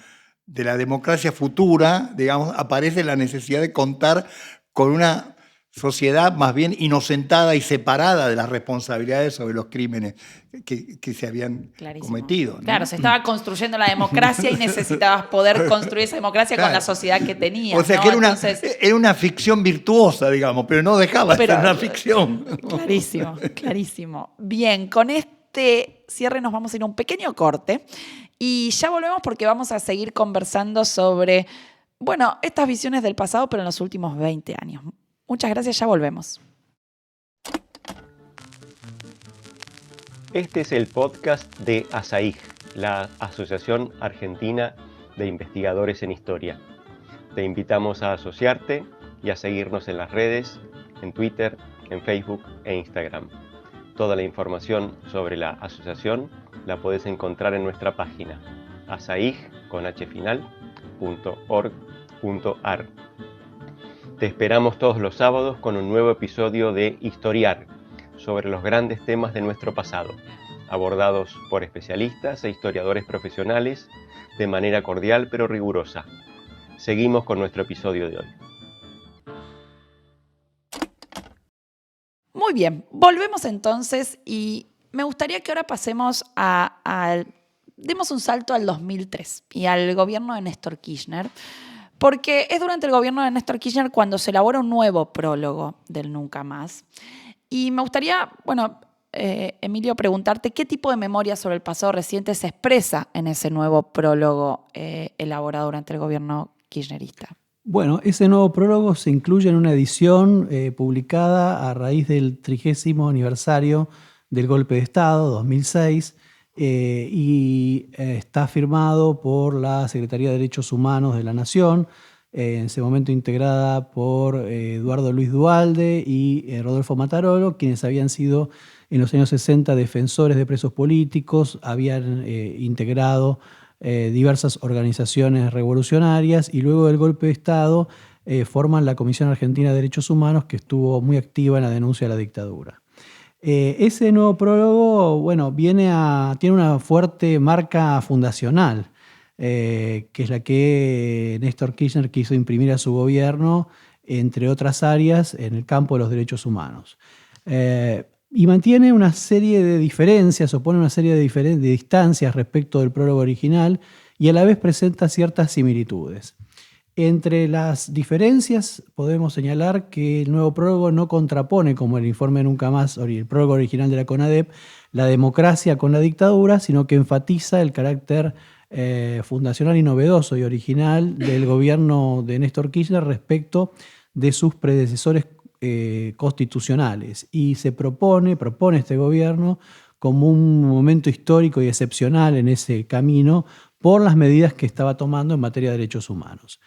de la democracia futura, digamos, aparece la necesidad de contar con una sociedad más bien inocentada y separada de las responsabilidades sobre los crímenes que se habían cometido, ¿no? Claro, se estaba construyendo la democracia y necesitabas poder construir esa democracia, claro, con la sociedad que tenías. O sea, ¿no? Que era una ficción virtuosa, digamos, pero no dejaba de ser una ficción. Clarísimo, clarísimo. Bien, con este cierre nos vamos a ir a un pequeño corte y ya volvemos porque vamos a seguir conversando sobre, bueno, estas visiones del pasado, pero en los últimos 20 años. Muchas gracias, ya volvemos. Este es el podcast de ASAIG, la Asociación Argentina de Investigadores en Historia. Te invitamos a asociarte y a seguirnos en las redes, en Twitter, en Facebook e Instagram. Toda la información sobre la asociación la podés encontrar en nuestra página asaig.org.ar. Te esperamos todos los sábados con un nuevo episodio de Historiar, sobre los grandes temas de nuestro pasado, abordados por especialistas e historiadores profesionales de manera cordial pero rigurosa. Seguimos con nuestro episodio de hoy. Muy bien, volvemos entonces y me gustaría que ahora pasemos demos un salto al 2003 y al gobierno de Néstor Kirchner, porque es durante el gobierno de Néstor Kirchner cuando se elabora un nuevo prólogo del Nunca Más. Y me gustaría, Emilio, preguntarte qué tipo de memoria sobre el pasado reciente se expresa en ese nuevo prólogo elaborado durante el gobierno kirchnerista. Bueno, ese nuevo prólogo se incluye en una edición publicada a raíz del 30º aniversario del golpe de Estado, 2006, y está firmado por la Secretaría de Derechos Humanos de la Nación, en ese momento integrada por Eduardo Luis Duhalde y Rodolfo Matarolo, quienes habían sido en los años 60 defensores de presos políticos, habían integrado diversas organizaciones revolucionarias y luego del golpe de Estado forman la Comisión Argentina de Derechos Humanos, que estuvo muy activa en la denuncia de la dictadura. Ese nuevo prólogo, tiene una fuerte marca fundacional, que es la que Néstor Kirchner quiso imprimir a su gobierno, entre otras áreas, en el campo de los derechos humanos. Y mantiene una serie de diferencias, opone una serie de distancias respecto del prólogo original y a la vez presenta ciertas similitudes. Entre las diferencias podemos señalar que el nuevo prólogo no contrapone, como el informe Nunca Más, el prólogo original de la CONADEP, la democracia con la dictadura, sino que enfatiza el carácter fundacional y novedoso y original del gobierno de Néstor Kirchner respecto de sus predecesores constitucionales, y se propone este gobierno como un momento histórico y excepcional en ese camino por las medidas que estaba tomando en materia de derechos humanos.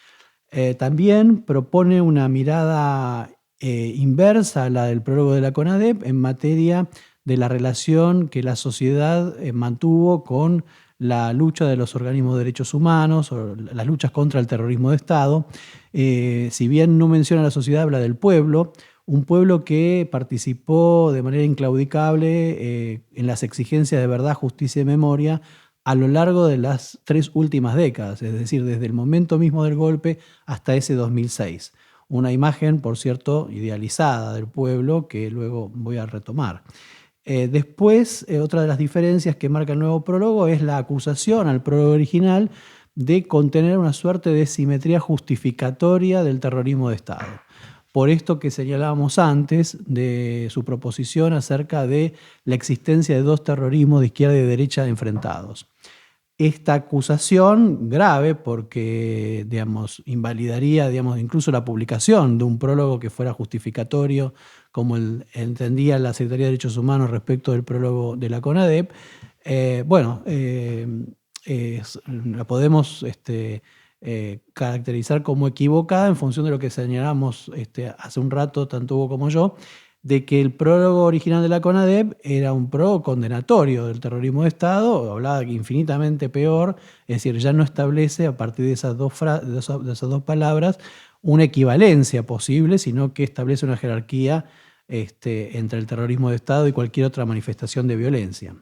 También propone una mirada inversa a la del prólogo de la CONADEP en materia de la relación que la sociedad mantuvo con la lucha de los organismos de derechos humanos o las luchas contra el terrorismo de Estado. Si bien no menciona a la sociedad, habla del pueblo, un pueblo que participó de manera inclaudicable en las exigencias de verdad, justicia y memoria a lo largo de las 3 últimas décadas, es decir, desde el momento mismo del golpe hasta ese 2006. Una imagen, por cierto, idealizada del pueblo que luego voy a retomar. Después, otra de las diferencias que marca el nuevo prólogo es la acusación al prólogo original de contener una suerte de simetría justificatoria del terrorismo de Estado. Por esto que señalábamos antes de su proposición acerca de la existencia de 2 terrorismos de izquierda y de derecha enfrentados. Esta acusación grave, porque invalidaría incluso la publicación de un prólogo que fuera justificatorio, como entendía la Secretaría de Derechos Humanos respecto del prólogo de la CONADEP, la podemos caracterizar como equivocada en función de lo que señalamos hace un rato, tanto Hugo como yo, de que el prólogo original de la CONADEP era un prólogo condenatorio del terrorismo de Estado, hablaba infinitamente peor, es decir, ya no establece a partir de esas dos palabras una equivalencia posible, sino que establece una jerarquía entre el terrorismo de Estado y cualquier otra manifestación de violencia.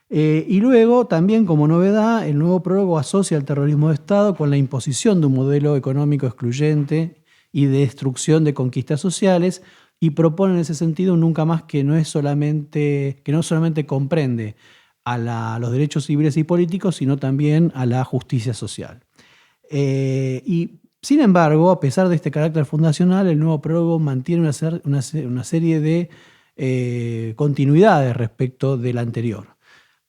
Y luego, también como novedad, el nuevo prólogo asocia el terrorismo de Estado con la imposición de un modelo económico excluyente y de destrucción de conquistas sociales, y propone en ese sentido un Nunca Más que no solamente comprende a los derechos civiles y políticos, sino también a la justicia social. Y sin embargo, a pesar de este carácter fundacional, el nuevo prólogo mantiene una serie de continuidades respecto del anterior.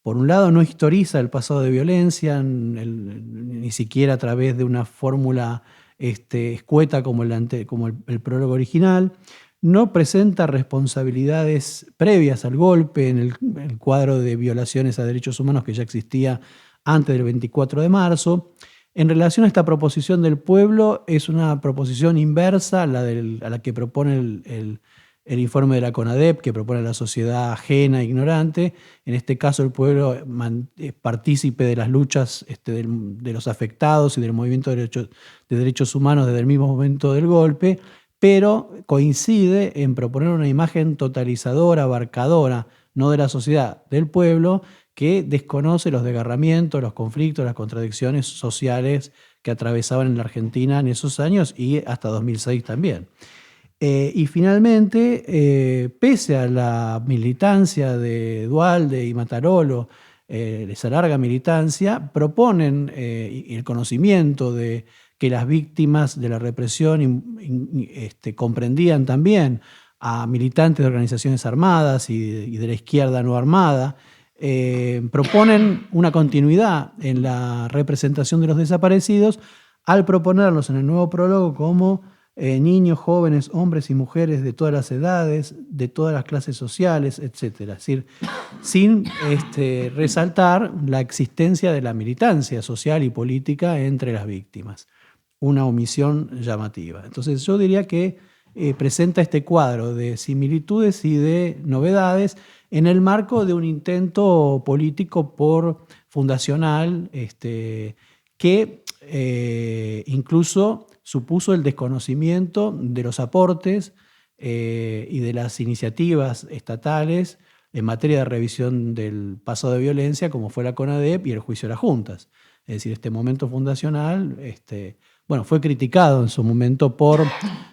Por un lado, no historiza el pasado de violencia, ni siquiera a través de una fórmula escueta como el prólogo original. No presenta responsabilidades previas al golpe en el cuadro de violaciones a derechos humanos que ya existía antes del 24 de marzo. En relación a esta proposición del pueblo, es una proposición inversa a la que propone el informe de la CONADEP que propone la sociedad ajena e ignorante. En este caso el pueblo es partícipe de las luchas de los afectados y del movimiento de derechos humanos desde el mismo momento del golpe, pero coincide en proponer una imagen totalizadora, abarcadora, no de la sociedad, del pueblo, que desconoce los desgarramientos, los conflictos, las contradicciones sociales que atravesaban en la Argentina en esos años y hasta 2006 también. Y finalmente, pese a la militancia de Duhalde y Matarolo, esa larga militancia, proponen el conocimiento de que las víctimas de la represión comprendían también a militantes de organizaciones armadas y de la izquierda no armada. Proponen una continuidad en la representación de los desaparecidos al proponerlos en el nuevo prólogo como niños, jóvenes, hombres y mujeres de todas las edades, de todas las clases sociales, etc. Es decir, sin resaltar la existencia de la militancia social y política entre las víctimas. Una omisión llamativa. Entonces yo diría que presenta este cuadro de similitudes y de novedades en el marco de un intento político fundacional que incluso supuso el desconocimiento de los aportes y de las iniciativas estatales en materia de revisión del pasado de violencia, como fue la CONADEP y el juicio de las juntas. Es decir, este momento fundacional fue criticado en su momento por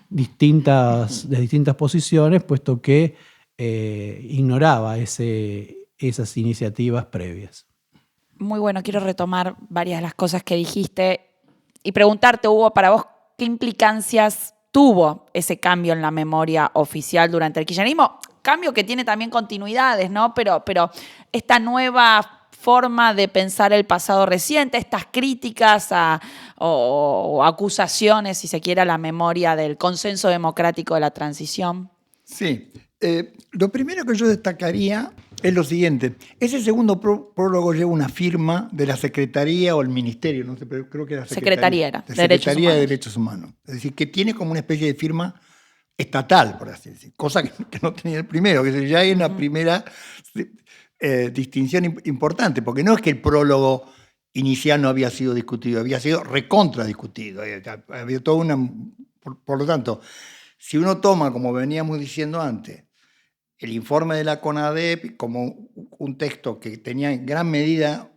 distintas posiciones, puesto que ignoraba esas iniciativas previas. Muy bueno, quiero retomar varias de las cosas que dijiste y preguntarte, Hugo, para vos, ¿qué implicancias tuvo ese cambio en la memoria oficial durante el kirchnerismo? Cambio que tiene también continuidades, ¿no? Pero esta nueva forma de pensar el pasado reciente, estas críticas o acusaciones, si se quiere, a la memoria del consenso democrático de la transición. Sí. Lo primero que yo destacaría es lo siguiente. Ese segundo prólogo lleva una firma de la Secretaría o el Ministerio, no sé, pero creo que era Secretaría de Derechos Humanos. Es decir, que tiene como una especie de firma estatal, por así decir, cosa que no tenía el primero, que ya hay una primera distinción importante, porque no es que el prólogo inicial no había sido discutido, había sido recontra discutido. Había toda una... Por lo tanto, si uno toma, como veníamos diciendo antes, el informe de la CONADEP como un texto que tenía en gran medida,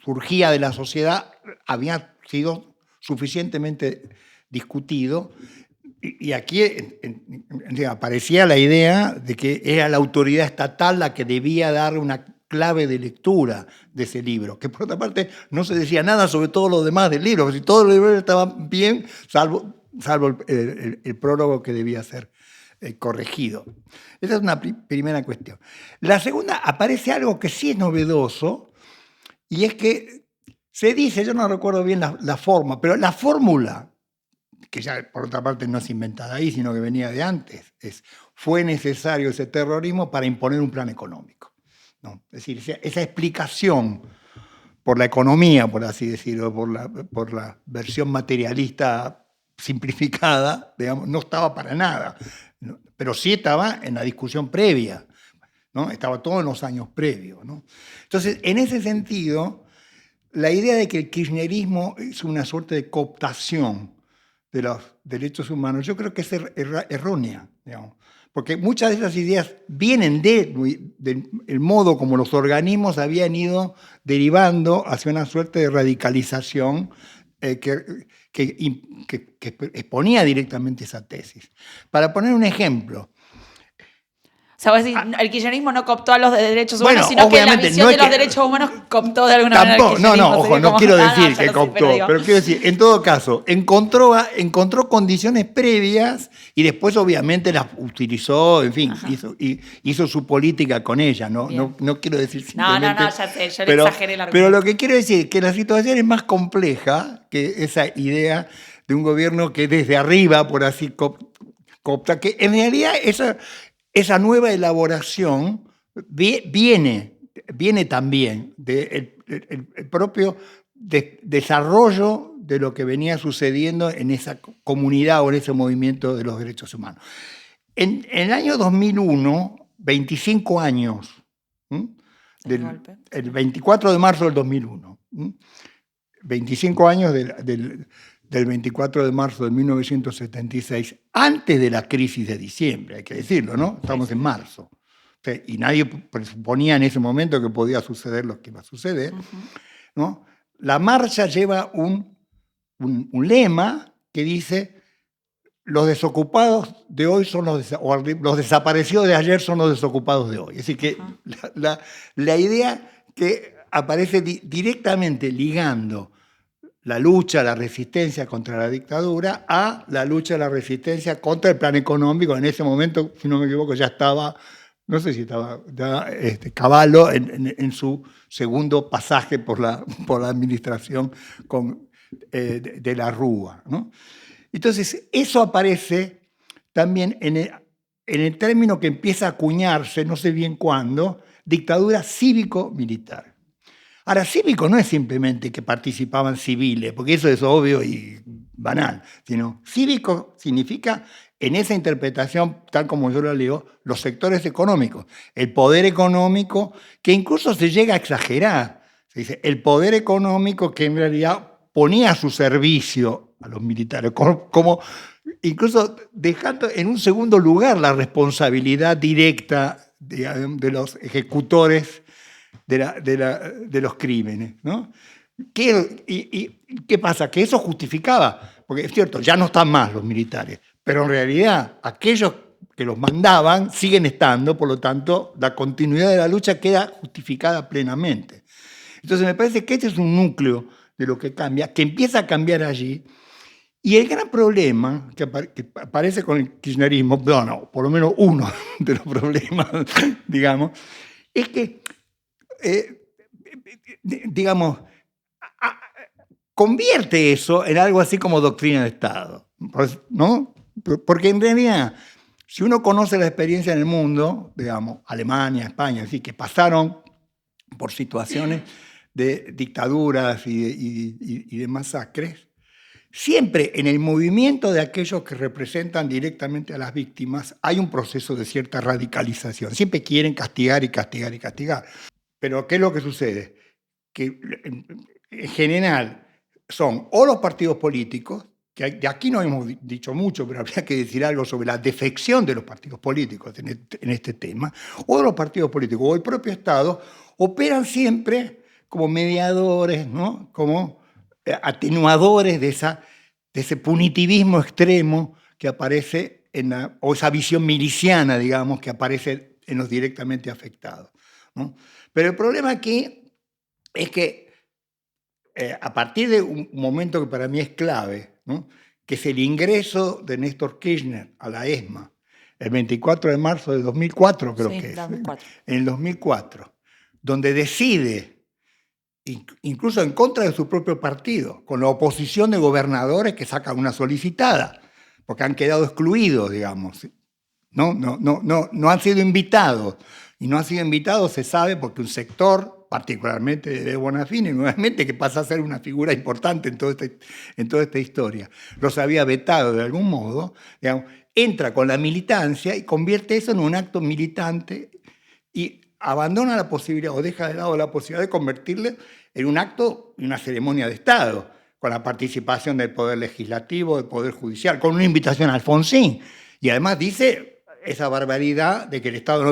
surgía de la sociedad, había sido suficientemente discutido, y aquí aparecía la idea de que era la autoridad estatal la que debía dar una clave de lectura de ese libro, que por otra parte no se decía nada sobre todo lo demás del libro, si todos los libros estaban bien, salvo el prólogo que debía ser corregido. Esa es una primera cuestión. La segunda, aparece algo que sí es novedoso, y es que se dice, yo no recuerdo bien la forma, pero la fórmula, que ya por otra parte no es inventada ahí, sino que venía de antes, fue necesario ese terrorismo para imponer un plan económico, ¿no? Es decir, esa explicación por la economía, por así decirlo, por la versión materialista simplificada, digamos, no estaba para nada, ¿no? Pero sí estaba en la discusión previa, ¿no? Estaba todo en los años previos, ¿no? Entonces, en ese sentido, la idea de que el kirchnerismo es una suerte de cooptación de los derechos humanos, yo creo que es errónea, digamos, porque muchas de esas ideas vienen del modo como los organismos habían ido derivando hacia una suerte de radicalización que exponía directamente esa tesis. Para poner un ejemplo. O sea, vos decís, el kirchnerismo no cooptó a los derechos humanos, sino que la visión de los derechos humanos cooptó de alguna manera el kirchnerismo. Ojo, no quiero decir que cooptó, pero quiero decir, en todo caso, encontró condiciones previas y después obviamente las utilizó, en fin, hizo su política con ellas, ¿no? No quiero decir simplemente... No, ya sé, yo le exageré el argumento. Pero lo que quiero decir es que la situación es más compleja que esa idea de un gobierno que desde arriba, por así, coopta, que en realidad esa nueva elaboración viene también del propio desarrollo de lo que venía sucediendo en esa comunidad o en ese movimiento de los derechos humanos. En el año 2001, 25 años, el 24 de marzo del 2001, 25 años del 24 de marzo de 1976, antes de la crisis de diciembre, hay que decirlo, ¿no? Estamos en marzo. O sea, y nadie presuponía en ese momento que podía suceder lo que iba a suceder, ¿no? La marcha lleva un lema que dice: los desocupados de hoy son los desaparecidos de ayer son los desocupados de hoy. Es decir, que la idea que aparece directamente ligando la lucha, la resistencia contra la dictadura a la lucha, la resistencia contra el plan económico. En ese momento, si no me equivoco, ya estaba, no sé si estaba ya Cavallo en su segundo pasaje por la administración de la Rúa, ¿no? Entonces, eso aparece también en el término que empieza a acuñarse, no sé bien cuándo, dictadura cívico-militar. Ahora, cívico no es simplemente que participaban civiles, porque eso es obvio y banal, sino cívico significa, en esa interpretación, tal como yo lo leo, los sectores económicos. El poder económico, que incluso se llega a exagerar. Se dice, el poder económico que en realidad ponía a su servicio a los militares, como incluso dejando en un segundo lugar la responsabilidad directa de los ejecutores de los crímenes, ¿no? ¿Qué pasa? Que eso justificaba, porque es cierto, ya no están más los militares, pero en realidad aquellos que los mandaban siguen estando, por lo tanto la continuidad de la lucha queda justificada plenamente. Entonces me parece que este es un núcleo de lo que cambia, que empieza a cambiar allí, y el gran problema que aparece con el kirchnerismo, bueno, por lo menos uno de los problemas, digamos, es que digamos, convierte eso en algo así como doctrina de Estado, ¿no? Porque en realidad, si uno conoce la experiencia en el mundo, digamos, Alemania, España, así que pasaron por situaciones de dictaduras y de masacres, siempre en el movimiento de aquellos que representan directamente a las víctimas hay un proceso de cierta radicalización. Siempre quieren castigar y castigar y castigar. Pero ¿qué es lo que sucede? Que en general son o los partidos políticos, que de aquí no hemos dicho mucho, pero habría que decir algo sobre la defección de los partidos políticos en este tema, o los partidos políticos o el propio Estado, operan siempre como mediadores, ¿no? Como atenuadores de ese punitivismo extremo que aparece o esa visión miliciana, digamos, que aparece en los directamente afectados, ¿no? Pero el problema aquí es que a partir de un momento que para mí es clave, ¿no? Que es el ingreso de Néstor Kirchner a la ESMA, el 24 de marzo de 2004, creo que es, 2004. En el 2004, donde decide, incluso en contra de su propio partido, con la oposición de gobernadores que sacan una solicitada, porque han quedado excluidos, digamos, no han sido invitados. Y no han sido invitados, se sabe, porque un sector, particularmente de Bonafini, nuevamente, que pasa a ser una figura importante en toda esta historia, los había vetado de algún modo, digamos, entra con la militancia y convierte eso en un acto militante y abandona la posibilidad, o deja de lado la posibilidad de convertirle en un acto, una ceremonia de Estado, con la participación del Poder Legislativo, del Poder Judicial, con una invitación a Alfonsín. Y además dice esa barbaridad de que el Estado no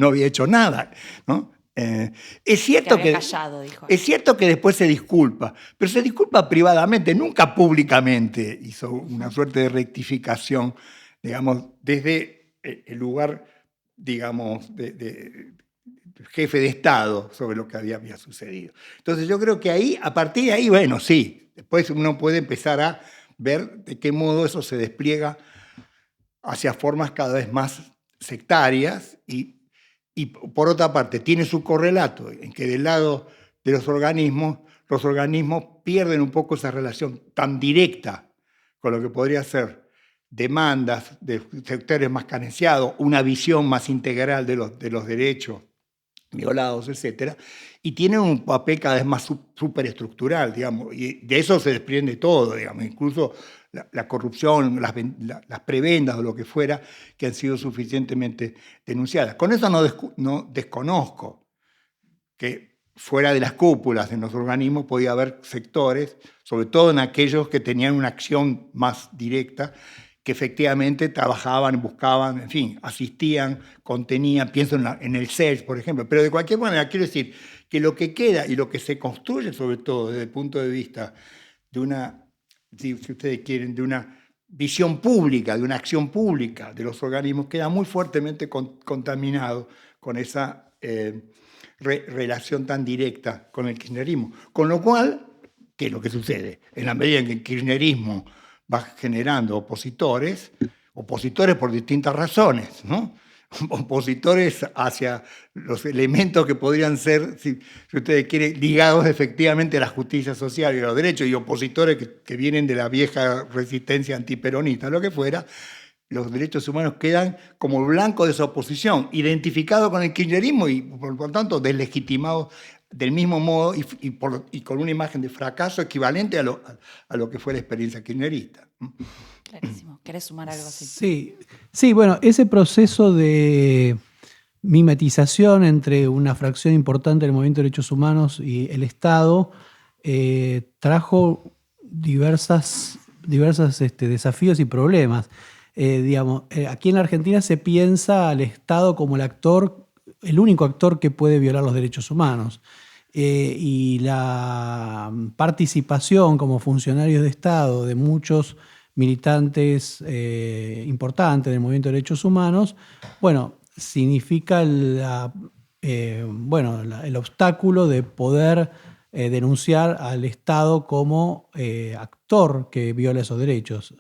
había hecho nada, ¿no? Es cierto que después se disculpa, pero se disculpa privadamente, nunca públicamente hizo una suerte de rectificación, digamos, desde el lugar, digamos, de jefe de Estado sobre lo que había sucedido. Entonces yo creo que ahí, a partir de ahí, bueno, sí, después uno puede empezar a ver de qué modo eso se despliega hacia formas cada vez más sectarias y por otra parte tiene su correlato en que del lado de los organismos pierden un poco esa relación tan directa con lo que podría ser demandas de sectores más carenciados, una visión más integral de los derechos violados, etc. Y tienen un papel cada vez más superestructural, digamos, y de eso se desprende todo, digamos, incluso la corrupción, las prebendas o lo que fuera, que han sido suficientemente denunciadas. Con eso no desconozco que fuera de las cúpulas en los organismos podía haber sectores, sobre todo en aquellos que tenían una acción más directa, que efectivamente trabajaban, buscaban, en fin, asistían, contenían, pienso en el CELS, por ejemplo. Pero de cualquier manera, quiero decir que lo que queda y lo que se construye, sobre todo desde el punto de vista de una, si ustedes quieren, de una visión pública, de una acción pública de los organismos, queda muy fuertemente contaminado con esa relación tan directa con el kirchnerismo. Con lo cual, ¿qué es lo que sucede? En la medida en que el kirchnerismo va generando opositores por distintas razones, ¿no? Opositores hacia los elementos que podrían ser, si ustedes quieren, ligados efectivamente a la justicia social y a los derechos, y opositores que vienen de la vieja resistencia antiperonista, lo que fuera. Los derechos humanos quedan como blanco de esa oposición, identificados con el kirchnerismo y por lo tanto deslegitimados del mismo modo y con una imagen de fracaso equivalente a lo que fue la experiencia kirchnerista. Clarísimo. ¿Querés sumar algo así? Sí, bueno, ese proceso de mimetización entre una fracción importante del movimiento de derechos humanos y el Estado trajo diversos desafíos y problemas. Aquí en la Argentina se piensa al Estado como el único actor que puede violar los derechos humanos. Y la participación como funcionarios de Estado de muchos militantes importantes del movimiento de derechos humanos, significa el obstáculo de poder denunciar al Estado como actor que viola esos derechos,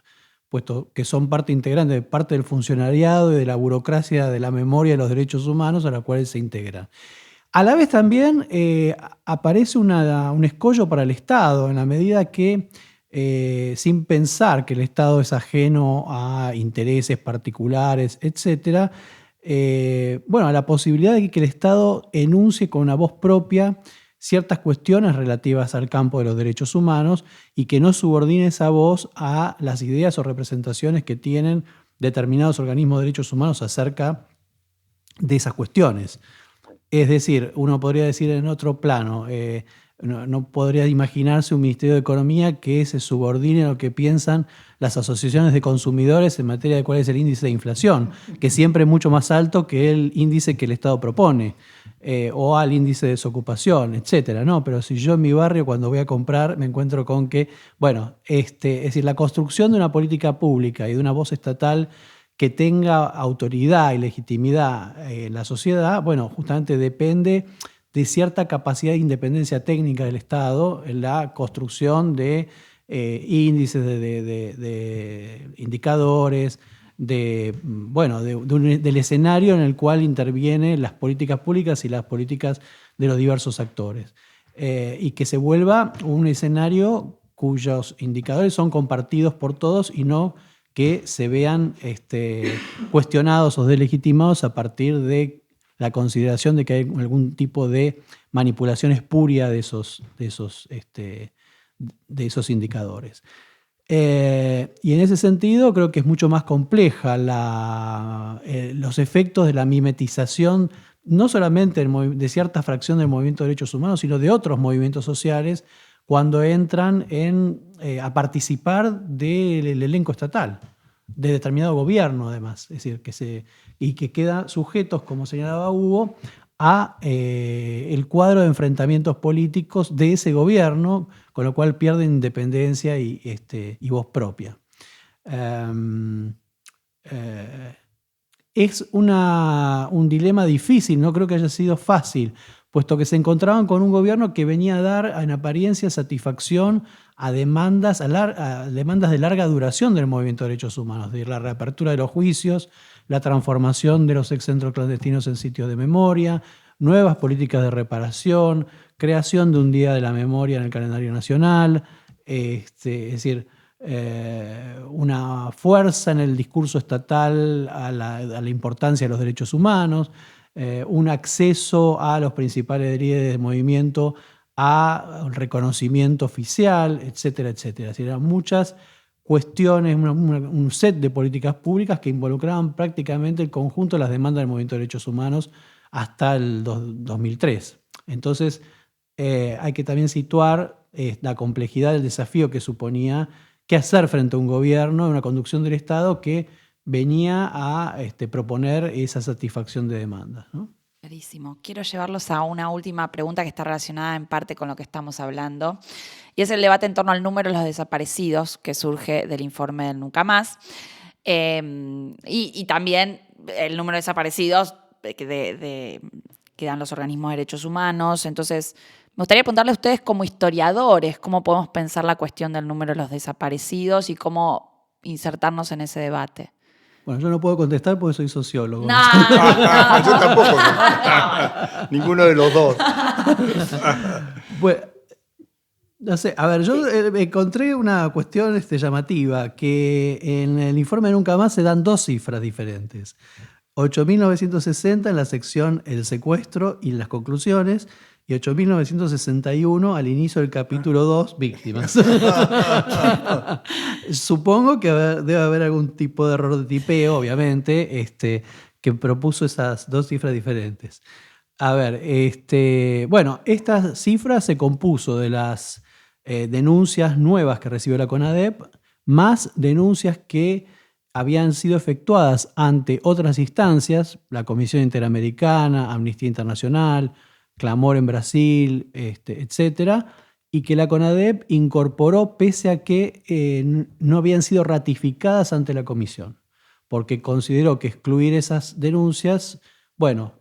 puesto que son parte integrante, parte del funcionariado y de la burocracia de la memoria de los derechos humanos a la cual se integran. A la vez también aparece un escollo para el Estado, en la medida que, sin pensar que el Estado es ajeno a intereses particulares, etc., a la posibilidad de que el Estado enuncie con una voz propia ciertas cuestiones relativas al campo de los derechos humanos y que no subordine esa voz a las ideas o representaciones que tienen determinados organismos de derechos humanos acerca de esas cuestiones. Es decir, uno podría decir en otro plano, no podría imaginarse un Ministerio de Economía que se subordine a lo que piensan las asociaciones de consumidores en materia de cuál es el índice de inflación, que siempre es mucho más alto que el índice que el Estado propone, o al índice de desocupación, etcétera, ¿no? Pero si yo en mi barrio cuando voy a comprar me encuentro con que, es decir, la construcción de una política pública y de una voz estatal que tenga autoridad y legitimidad en la sociedad, justamente depende de cierta capacidad de independencia técnica del Estado en la construcción de índices, de indicadores, del escenario en el cual intervienen las políticas públicas y las políticas de los diversos actores. Y que se vuelva un escenario cuyos indicadores son compartidos por todos y no que se vean cuestionados o deslegitimados a partir de la consideración de que hay algún tipo de manipulación espuria de esos indicadores. Y en ese sentido creo que es mucho más compleja los efectos de la mimetización, no solamente de cierta fracción del movimiento de derechos humanos, sino de otros movimientos sociales cuando entran a participar del elenco estatal, de determinado gobierno además, es decir, que quedan sujetos, como señalaba Hugo, a el cuadro de enfrentamientos políticos de ese gobierno, con lo cual pierden independencia y voz propia. Es un dilema difícil, no creo que haya sido fácil, puesto que se encontraban con un gobierno que venía a dar en apariencia satisfacción a demandas de larga duración del movimiento de derechos humanos, de la reapertura de los juicios, la transformación de los excentros clandestinos en sitios de memoria, nuevas políticas de reparación, creación de un Día de la Memoria en el calendario nacional, es decir, una fuerza en el discurso estatal a la importancia de los derechos humanos, un acceso a los principales líderes del movimiento, a un reconocimiento oficial, etcétera, etcétera. Es decir, eran muchas cuestiones, un set de políticas públicas que involucraban prácticamente el conjunto de las demandas del movimiento de derechos humanos hasta el 2003. Entonces, hay que también situar la complejidad del desafío que suponía qué hacer frente a un gobierno, una conducción del Estado que venía a proponer esa satisfacción de demandas, ¿no? Clarísimo. Quiero llevarlos a una última pregunta que está relacionada en parte con lo que estamos hablando, y es el debate en torno al número de los desaparecidos que surge del informe del Nunca Más, y también el número de desaparecidos que dan los organismos de derechos humanos. Entonces, me gustaría preguntarle a ustedes como historiadores cómo podemos pensar la cuestión del número de los desaparecidos y cómo insertarnos en ese debate. Bueno, yo no puedo contestar porque soy sociólogo. No. Yo tampoco. Ninguno de los dos. Bueno, no sé, a ver, yo encontré una cuestión llamativa, que en el informe de Nunca Más se dan dos cifras diferentes. 8.960 en la sección El secuestro y las conclusiones, y 8.961 al inicio del capítulo 2, víctimas. Supongo que debe haber algún tipo de error de tipeo, obviamente, que propuso esas dos cifras diferentes. A ver, bueno, esta cifra se compuso de las denuncias nuevas que recibió la CONADEP, más denuncias que habían sido efectuadas ante otras instancias, la Comisión Interamericana, Amnistía Internacional, Clamor en Brasil, etcétera, y que la CONADEP incorporó pese a que no habían sido ratificadas ante la Comisión, porque consideró que excluir esas denuncias, bueno,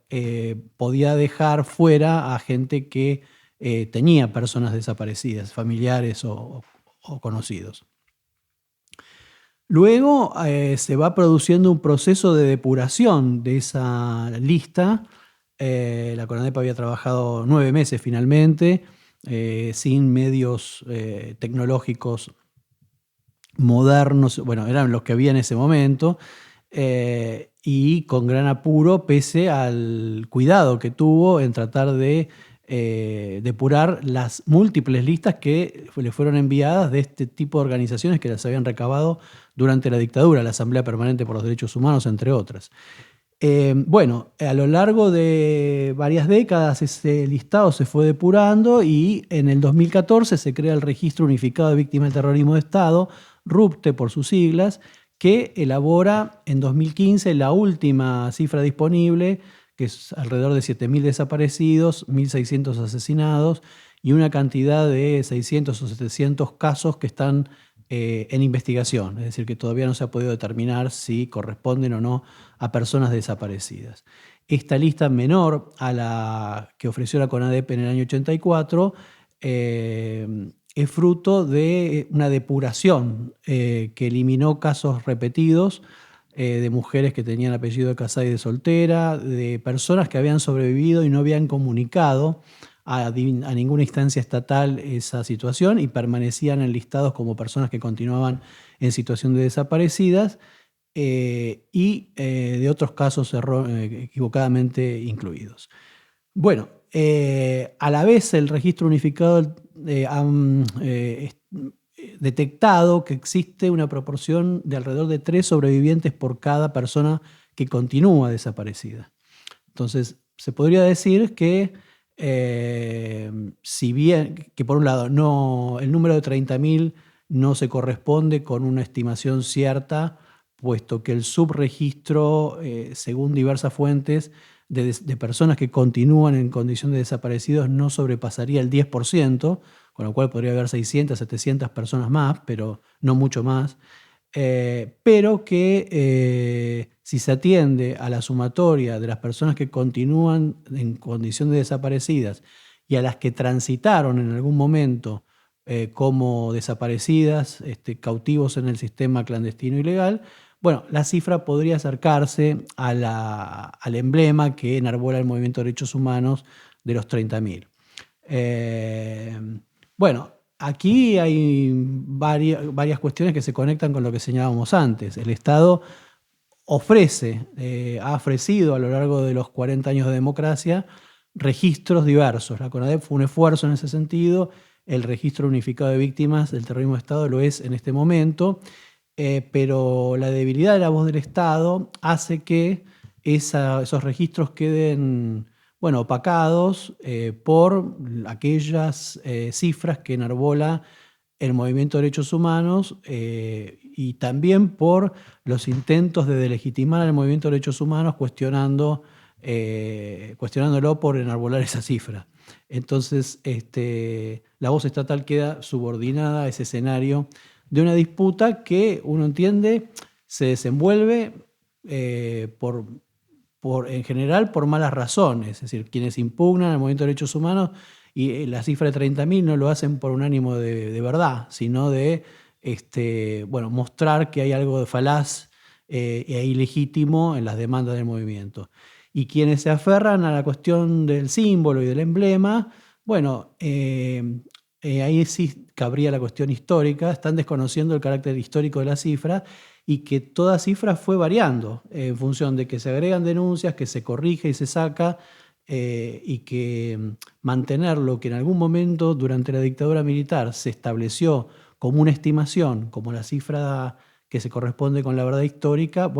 podía dejar fuera a gente que tenía personas desaparecidas, familiares o conocidos. Luego se va produciendo un proceso de depuración de esa lista. La CONADEP había trabajado 9 meses finalmente, sin medios tecnológicos modernos, bueno, eran los que había en ese momento, y con gran apuro, pese al cuidado que tuvo en tratar de depurar las múltiples listas que le fueron enviadas de este tipo de organizaciones que las habían recabado durante la dictadura, la Asamblea Permanente por los Derechos Humanos, entre otras. Bueno, a lo largo de varias décadas ese listado se fue depurando y en el 2014 se crea el Registro Unificado de Víctimas del Terrorismo de Estado, RUPTE por sus siglas, que elabora en 2015 la última cifra disponible, que es alrededor de 7.000 desaparecidos, 1.600 asesinados y una cantidad de 600 o 700 casos que están en investigación, es decir, que todavía no se ha podido determinar si corresponden o no a personas desaparecidas. Esta lista menor a la que ofreció la CONADEP en el año 84 es fruto de una depuración que eliminó casos repetidos de mujeres que tenían apellido de casada y de soltera, de personas que habían sobrevivido y no habían comunicado a ninguna instancia estatal esa situación y permanecían enlistados como personas que continuaban en situación de desaparecidas, y de otros casos equivocadamente incluidos. Bueno, a la vez el Registro Unificado ha detectado que existe una proporción de alrededor de 3 sobrevivientes por cada persona que continúa desaparecida. Entonces, se podría decir que si bien que por un lado el número de 30.000 no se corresponde con una estimación cierta, puesto que el subregistro, según diversas fuentes, de personas que continúan en condición de desaparecidos no sobrepasaría el 10%, con lo cual podría haber 600, 700 personas más, pero no mucho más. Pero que si se atiende a la sumatoria de las personas que continúan en condición de desaparecidas y a las que transitaron en algún momento como desaparecidas, cautivos en el sistema clandestino ilegal, bueno, la cifra podría acercarse al emblema que enarbola el movimiento de derechos humanos de los 30.000. Bueno, aquí hay varias cuestiones que se conectan con lo que señalábamos antes. El Estado ha ofrecido a lo largo de los 40 años de democracia registros diversos. La CONADEP fue un esfuerzo en ese sentido. El registro unificado de víctimas del terrorismo de Estado lo es en este momento, pero la debilidad de la voz del Estado hace que esos registros queden opacados por aquellas cifras que enarbola el movimiento de derechos humanos y también por los intentos de delegitimar al movimiento de derechos humanos cuestionándolo por enarbolar esa cifra. Entonces, la voz estatal queda subordinada a ese escenario de una disputa que uno entiende se desenvuelve en general por malas razones. Es decir, quienes impugnan al movimiento de derechos humanos y la cifra de 30.000 no lo hacen por un ánimo de verdad, sino de mostrar que hay algo de falaz e ilegítimo en las demandas del movimiento. Y quienes se aferran a la cuestión del símbolo y del emblema, ahí sí cabría la cuestión histórica, están desconociendo el carácter histórico de la cifra y que toda cifra fue variando en función de que se agregan denuncias, que se corrige y se saca, y que mantener lo que en algún momento durante la dictadura militar se estableció como una estimación, como la cifra que se corresponde con la verdad histórica,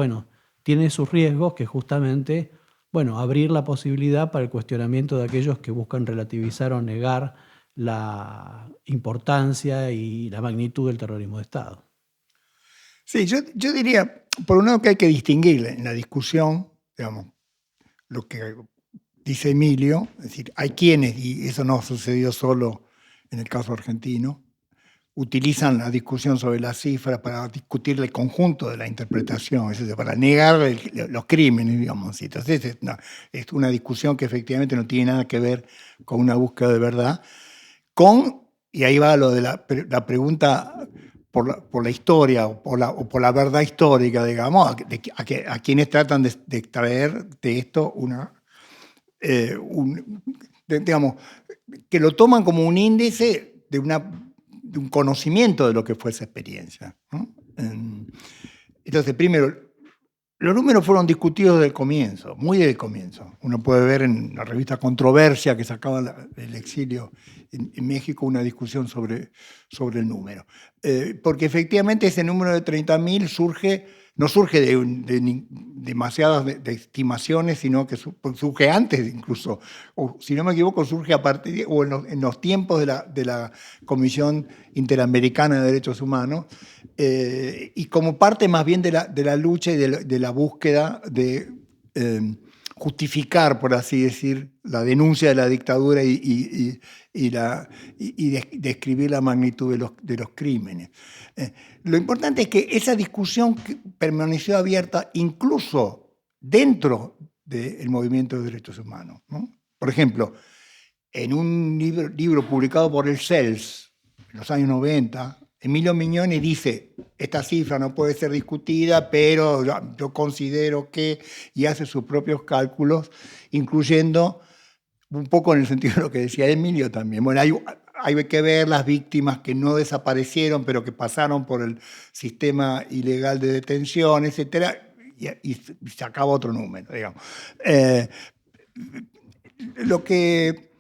tiene sus riesgos, que justamente abrir la posibilidad para el cuestionamiento de aquellos que buscan relativizar o negar la importancia y la magnitud del terrorismo de Estado. Sí, yo diría, por un lado, que hay que distinguir en la discusión, digamos, lo que dice Emilio, es decir, hay quienes, y eso no sucedió solo en el caso argentino, utilizan la discusión sobre las cifras para discutir el conjunto de la interpretación, es decir, para negar los crímenes, digamos. Entonces, es una discusión que efectivamente no tiene nada que ver con una búsqueda de verdad, y ahí va lo de la pregunta por la historia o por la verdad histórica, digamos, a quienes tratan de extraer de esto digamos, que lo toman como un índice de un conocimiento de lo que fue esa experiencia, ¿no? Entonces, primero, los números fueron discutidos desde el comienzo, muy desde el comienzo. Uno puede ver en la revista Controversia, que sacaba el exilio en México, una discusión sobre el número. Porque efectivamente ese número de 30.000 no surge de demasiadas de estimaciones, sino que surge antes incluso, o si no me equivoco, surge a partir en los tiempos de la Comisión Interamericana de Derechos Humanos, y como parte más bien de la lucha y de la búsqueda de justificar, por así decir, la denuncia de la dictadura y describir la magnitud de los crímenes. Lo importante es que esa discusión permaneció abierta incluso dentro del movimiento de derechos humanos, ¿no? Por ejemplo, en un libro publicado por el CELS en los años 90, Emilio Mignone dice, esta cifra no puede ser discutida, pero yo considero que, y hace sus propios cálculos, incluyendo un poco en el sentido de lo que decía Emilio también. Bueno, hay que ver las víctimas que no desaparecieron, pero que pasaron por el sistema ilegal de detención, etcétera, y se acaba otro número, digamos. Lo que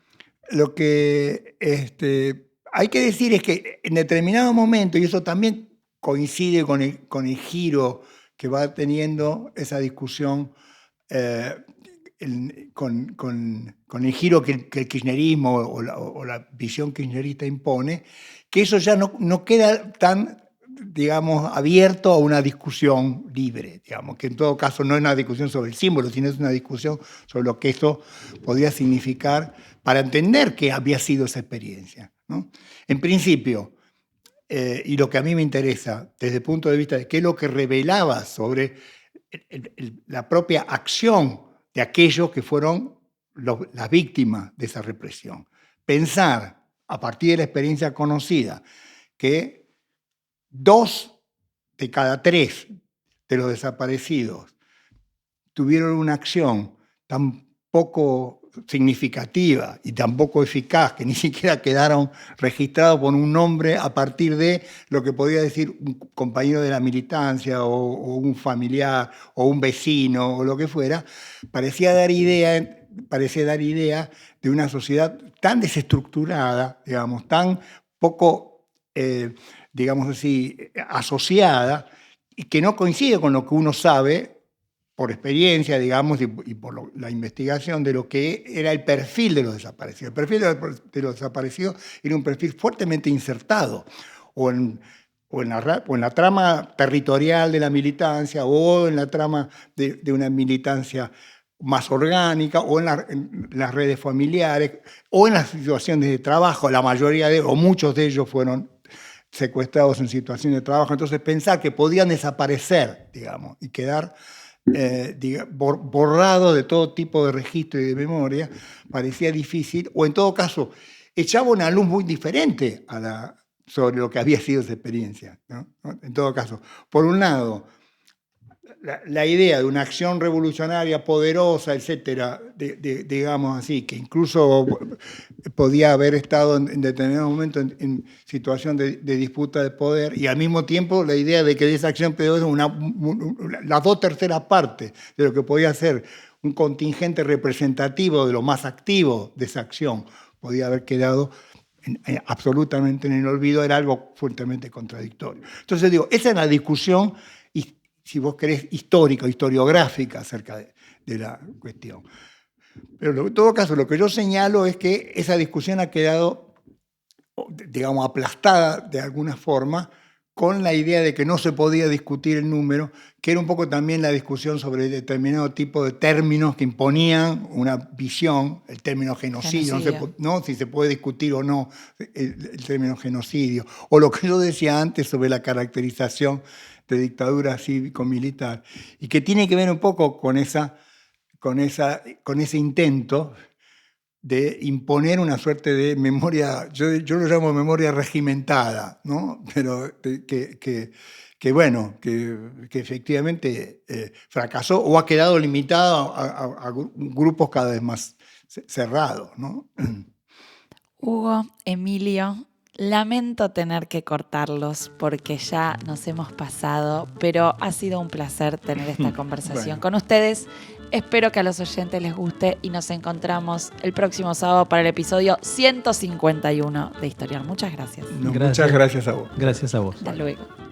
hay que decir es que en determinado momento, y eso también coincide con el giro que va teniendo esa discusión, con el giro que el kirchnerismo o la visión kirchnerista impone, que eso ya no queda tan, digamos, abierto a una discusión libre, digamos, que en todo caso no es una discusión sobre el símbolo, sino es una discusión sobre lo que eso podría significar para entender qué había sido esa experiencia, ¿no? En principio, y lo que a mí me interesa desde el punto de vista de qué es lo que revelaba sobre la propia acción de aquellos que fueron las víctimas de esa represión. Pensar, a partir de la experiencia conocida, que 2 de cada 3 de los desaparecidos tuvieron una acción tan poco significativa y tampoco eficaz, que ni siquiera quedaron registrados por un nombre a partir de lo que podía decir un compañero de la militancia o un familiar o un vecino o lo que fuera, parecía dar idea de una sociedad tan desestructurada, digamos, tan poco, digamos así, asociada, y que no coincide con lo que uno sabe por experiencia, digamos, y por la investigación de lo que era el perfil de los desaparecidos. El perfil de los desaparecidos era un perfil fuertemente insertado, o en la trama territorial de la militancia, o en la trama de una militancia más orgánica, o en las redes familiares, o en las situaciones de trabajo. La mayoría o muchos de ellos fueron secuestrados en situaciones de trabajo. Entonces, pensar que podían desaparecer, digamos, y quedar borrado de todo tipo de registro y de memoria, parecía difícil, o en todo caso, echaba una luz muy diferente sobre lo que había sido esa experiencia, ¿no? En todo caso, por un lado, la idea de una acción revolucionaria poderosa, etcétera, digamos así, que incluso podía haber estado en determinado momento en situación de disputa de poder, y al mismo tiempo la idea de que de esa acción poderosa las 2/3 partes de lo que podía ser un contingente representativo de lo más activo de esa acción podía haber quedado absolutamente en el olvido, era algo fuertemente contradictorio. Entonces digo, esa es la discusión, si vos querés, histórica, historiográfica acerca de la cuestión. Pero en todo caso, lo que yo señalo es que esa discusión ha quedado, digamos, aplastada de alguna forma con la idea de que no se podía discutir el número, que era un poco también la discusión sobre determinado tipo de términos que imponían una visión, el término genocidio. No, si se puede discutir o no el término genocidio, o lo que yo decía antes sobre la caracterización de dictadura cívico-militar, y que tiene que ver un poco con ese intento de imponer una suerte de memoria, yo lo llamo memoria regimentada, ¿no? Pero que efectivamente fracasó o ha quedado limitado a grupos cada vez más cerrados, ¿no? Hugo, Emilio, lamento tener que cortarlos porque ya nos hemos pasado, pero ha sido un placer tener esta conversación con ustedes. Espero que a los oyentes les guste y nos encontramos el próximo sábado para el episodio 151 de Historiar. Muchas gracias. Muchas gracias a vos. Gracias a vos. Hasta luego.